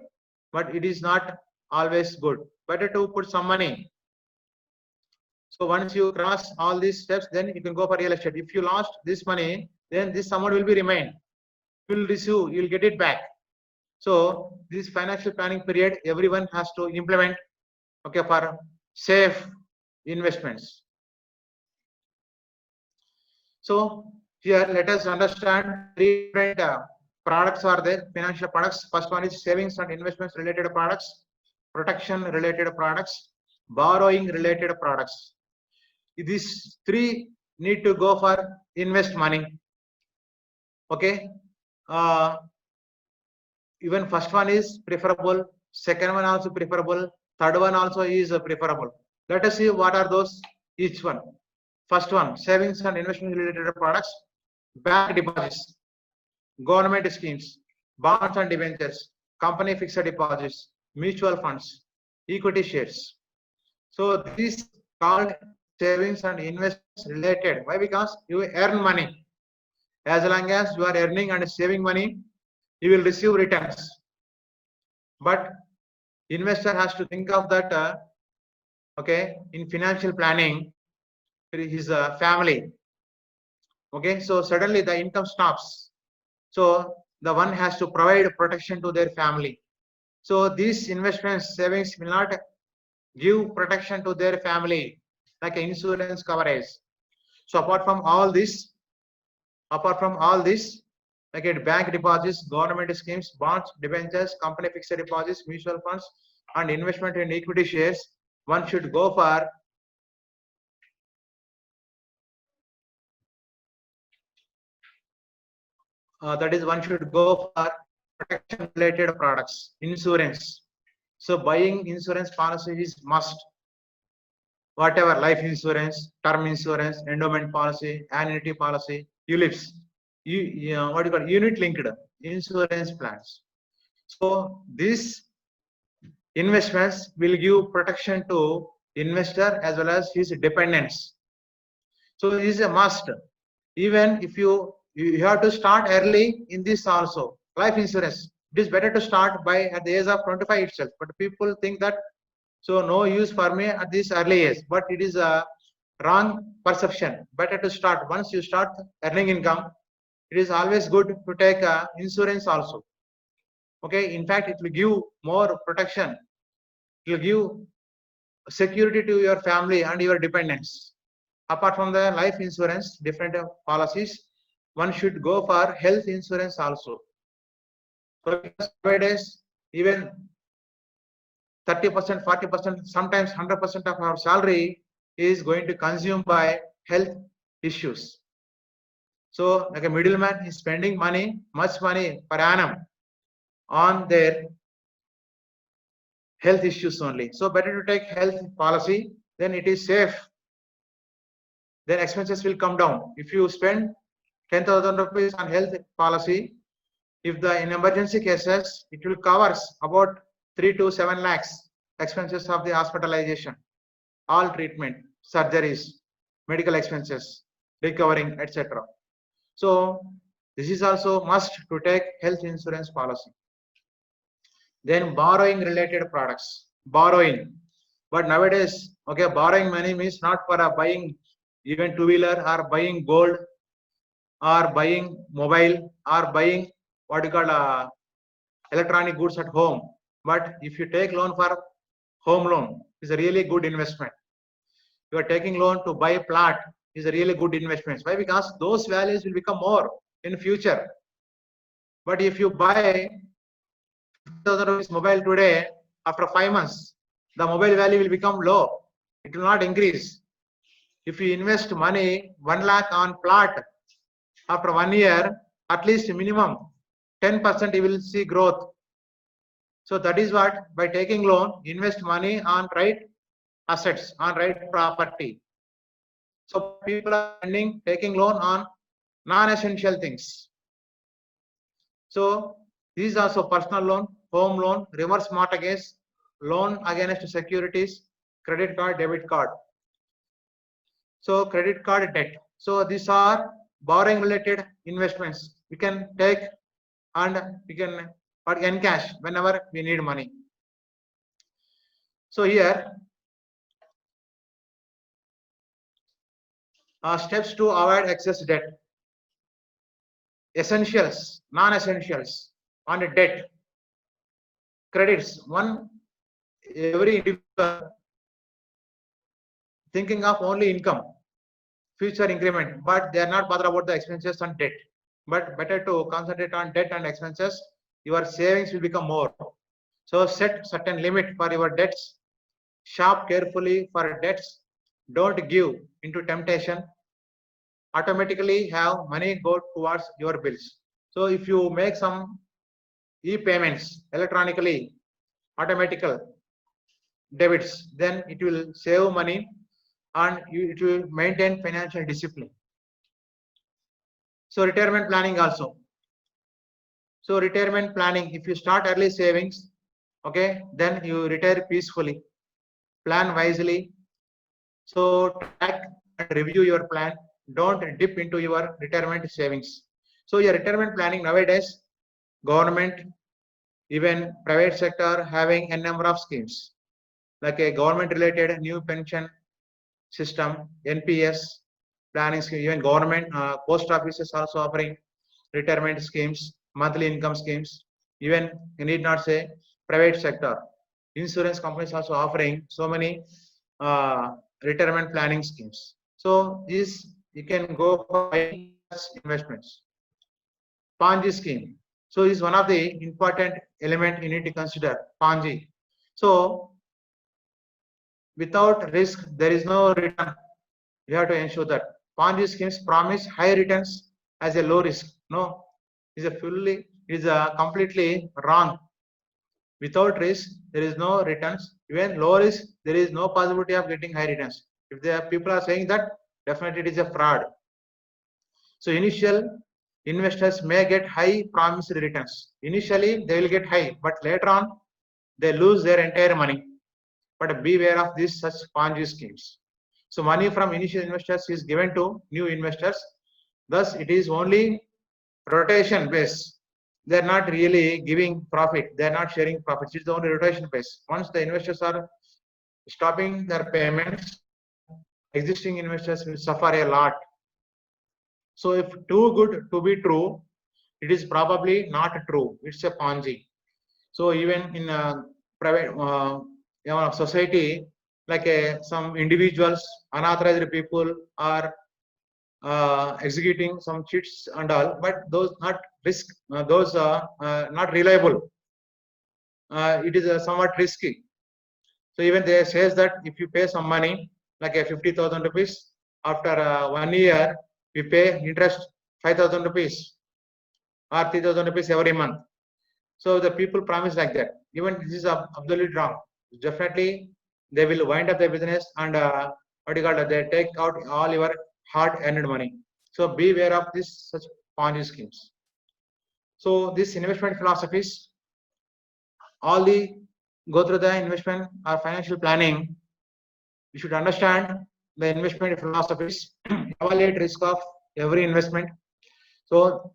But it is not always good. Better to put some money. So once you cross all these steps, then you can go for real estate. If you lost this money, then this amount will be remain. You will receive, you will get it back. So this financial planning period, everyone has to implement, okay, for safe investments. So here let us understand three different products are there, financial products. First one is savings and investments related products, protection related products, borrowing related products. These three need to go for invest money. Okay. Even first one is preferable, second one also preferable, third one also is preferable. Let us see what are those each one. First one, savings and investment related products, bank deposits, government schemes, bonds and debentures, company fixed deposits, mutual funds, equity shares. So these called savings and investments related. Why? Because you earn money. As long as you are earning and saving money, you will receive returns. But investor has to think of that, okay, in financial planning, his family. Okay, so suddenly the income stops. So the one has to provide protection to their family. So these investments, savings will not give protection to their family like insurance coverage. So apart from all this, like at bank deposits, government schemes, bonds, debentures, company fixed deposits, mutual funds, and investment in equity shares, one should go for that is one should go for protection related products, insurance. So buying insurance policy is must. Whatever life insurance, term insurance, endowment policy, annuity policy, ULIPs, unit linked insurance plans. So these investments will give protection to investor as well as his dependents. So it is a must. Even if you have to start early in this also. Life insurance, it is better to start by at the age of 25 itself. But people think that so no use for me at this early age. But it is a wrong perception. Better to start once you start earning income. It is always good to take insurance also. Okay, in fact, it will give more protection. It will give security to your family and your dependents. Apart from the life insurance, different policies, one should go for health insurance also. So nowadays, even 30%, 40%, sometimes 100% of our salary is going to consume by health issues. So like a middleman is spending money, much money per annum on their health issues only. So better to take health policy, then it is safe. Then expenses will come down. If you spend 10,000 rupees on health policy, if in emergency cases, it will covers about 3 to 7 lakhs expenses of the hospitalization, all treatment, surgeries, medical expenses, recovering, etc. So this is also must to take health insurance policy. Then borrowing related products, borrowing. But nowadays, okay, borrowing money means not for buying even two-wheeler or buying gold or buying mobile or buying what you call electronic goods at home. But if you take loan for home loan, is a really good investment. You are taking loan to buy a plot, is a really good investment. Why? Because those values will become more in future. But if you buy 50,000 rupees mobile today, after 5 months, the mobile value will become low. It will not increase. If you invest money 1 lakh on plot, after 1 year, at least minimum 10% you will see growth. So that is what, by taking loan, invest money on right assets, on right property. So people are taking loan on non-essential things. So these are also personal loan, home loan, reverse mortgage, loan against securities, credit card, debit card. So credit card debt. So these are borrowing related investments. We can take and we can encash whenever we need money. So here steps to avoid excess debt. Essentials, non-essentials on a debt. Credits. One, every individual thinking of only income, future increment, but they are not bothered about the expenses and debt. But better to concentrate on debt and expenses. Your savings will become more. So set certain limit for your debts. Shop carefully for debts. Don't give into temptation. Automatically have money go towards your bills. So if you make some e-payments electronically, automatical debits, then it will save money and it will maintain financial discipline. So retirement planning also. So retirement planning, if you start early savings, okay, then you retire peacefully. Plan wisely. So track and review your plan. Don't dip into your retirement savings. So your retirement planning nowadays, government, even private sector having a number of schemes, like a government related new pension system, NPS planning scheme, even government post offices also offering retirement schemes, monthly income schemes. Even you need not say private sector, insurance companies also offering so many retirement planning schemes. So this you can go for investments. Ponzi scheme. So is one of the important element you need to consider. Ponzi. So without risk, there is no return. You have to ensure that Ponzi schemes promise high returns as a low risk. No, is a completely wrong. Without risk, there is no returns. Even low risk, there is no possibility of getting high returns. If people are saying that, definitely it is a fraud. So initial investors may get high promised returns. Initially, they will get high, but later on, they lose their entire money. But beware of these such Ponzi schemes. So money from initial investors is given to new investors. Thus, it is only rotation based. They are not really giving profit. They are not sharing profits. It's only rotation based. Once the investors are stopping their payments, existing investors will suffer a lot. So if too good to be true, it is probably not true. It's a Ponzi. So even in private society, like some individuals, unauthorized people are executing some cheats and all, but those not risk, those not reliable. It is somewhat risky. So even they says that if you pay some money, like a 50,000 rupees, after 1 year, we pay interest 5,000 rupees or 3,000 rupees every month. So the people promise like that. Even this is absolutely wrong. definitely they will wind up their business and what you call it, they take out all your hard-earned money. So be aware of this such Ponzi schemes. So these investment philosophies, all the go through the investment or financial planning, you should understand the investment philosophies, evaluate risk of every investment. So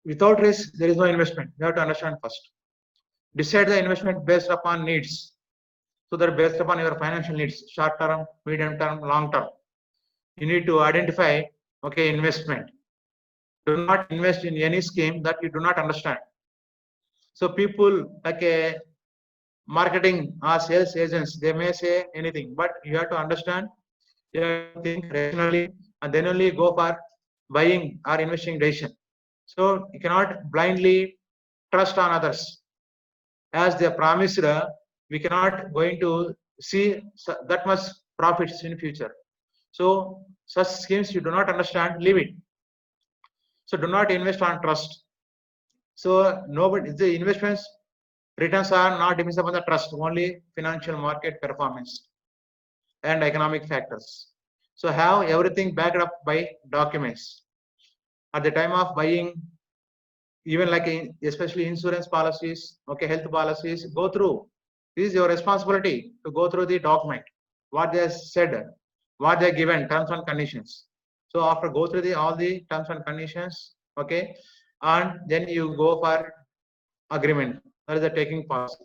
without risk, there is no investment. You have to understand first. Decide the investment based upon needs. So they're based upon your financial needs, short term, medium term, long term. You need to identify, okay, investment. Do not invest in any scheme that you do not understand. So people like a marketing or sales agents, they may say anything, but you have to understand, you have to think rationally, and then only go for buying or investing decision. So you cannot blindly trust on others. As they promised, we cannot going to see that much profits in future. So such schemes you do not understand, leave it. So do not invest on trust. So nobody, the investments returns are not depends upon the trust, only financial market performance and economic factors. So have everything backed up by documents. At the time of buying, even like especially insurance policies, okay, health policies, go through. This is your responsibility to go through the document, what they said, what they given, terms and conditions. So after go through the all the terms and conditions, okay, and then you go for agreement. That is the taking policy.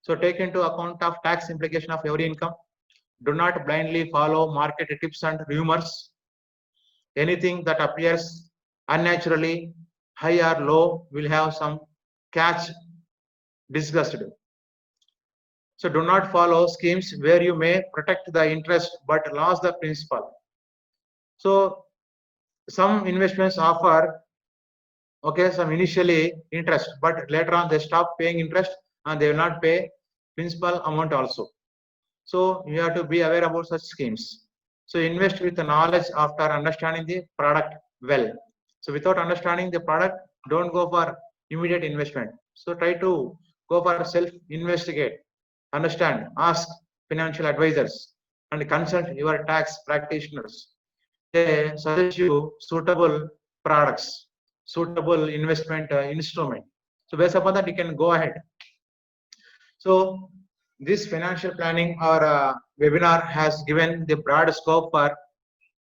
So take into account of tax implication of every income. Do not blindly follow market tips and rumors. Anything that appears unnaturally high or low will have some catch disgusted. So do not follow schemes where you may protect the interest but lose the principal. So some investments offer, okay, some initially interest, but later on they stop paying interest and they will not pay principal amount also. So you have to be aware about such schemes. So invest with the knowledge after understanding the product well. So without understanding the product, don't go for immediate investment. So try to go for self-investigate, understand, ask financial advisors, and consult your tax practitioners. They suggest you suitable products, suitable investment instrument. So based upon that, you can go ahead. So this financial planning or webinar has given the broad scope for,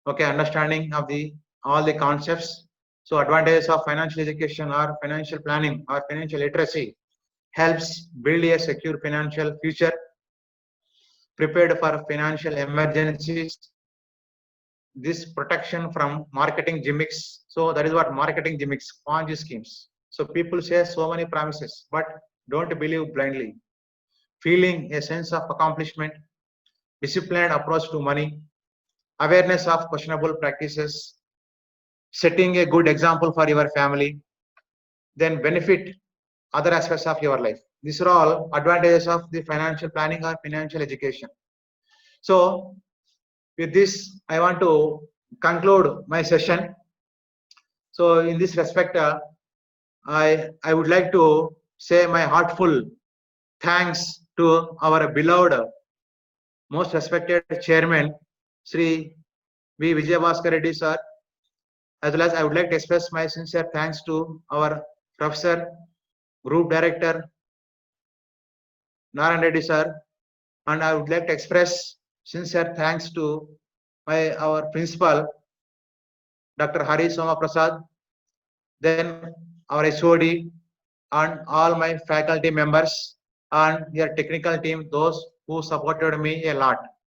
okay, understanding of the all the concepts. So advantages of financial education or financial planning or financial literacy helps build a secure financial future, prepared for financial emergencies. This protection from marketing gimmicks. So that is what marketing gimmicks, Ponzi schemes. So people say so many promises, but don't believe blindly. Feeling a sense of accomplishment, disciplined approach to money, awareness of questionable practices, setting a good example for your family, then benefit other aspects of your life. These are all advantages of the financial planning or financial education. So with this, I want to conclude my session. So in this respect, I would like to say my heartful thanks to our beloved, most respected chairman, Sri V. Vijayabhaskar Reddy sir, as well as I would like to express my sincere thanks to our professor, group director, Narayan Reddy sir, and I would like to express sincere thanks to our principal, Dr. Hari Soma Prasad, then our HOD, and all my faculty members and your technical team, those who supported me a lot.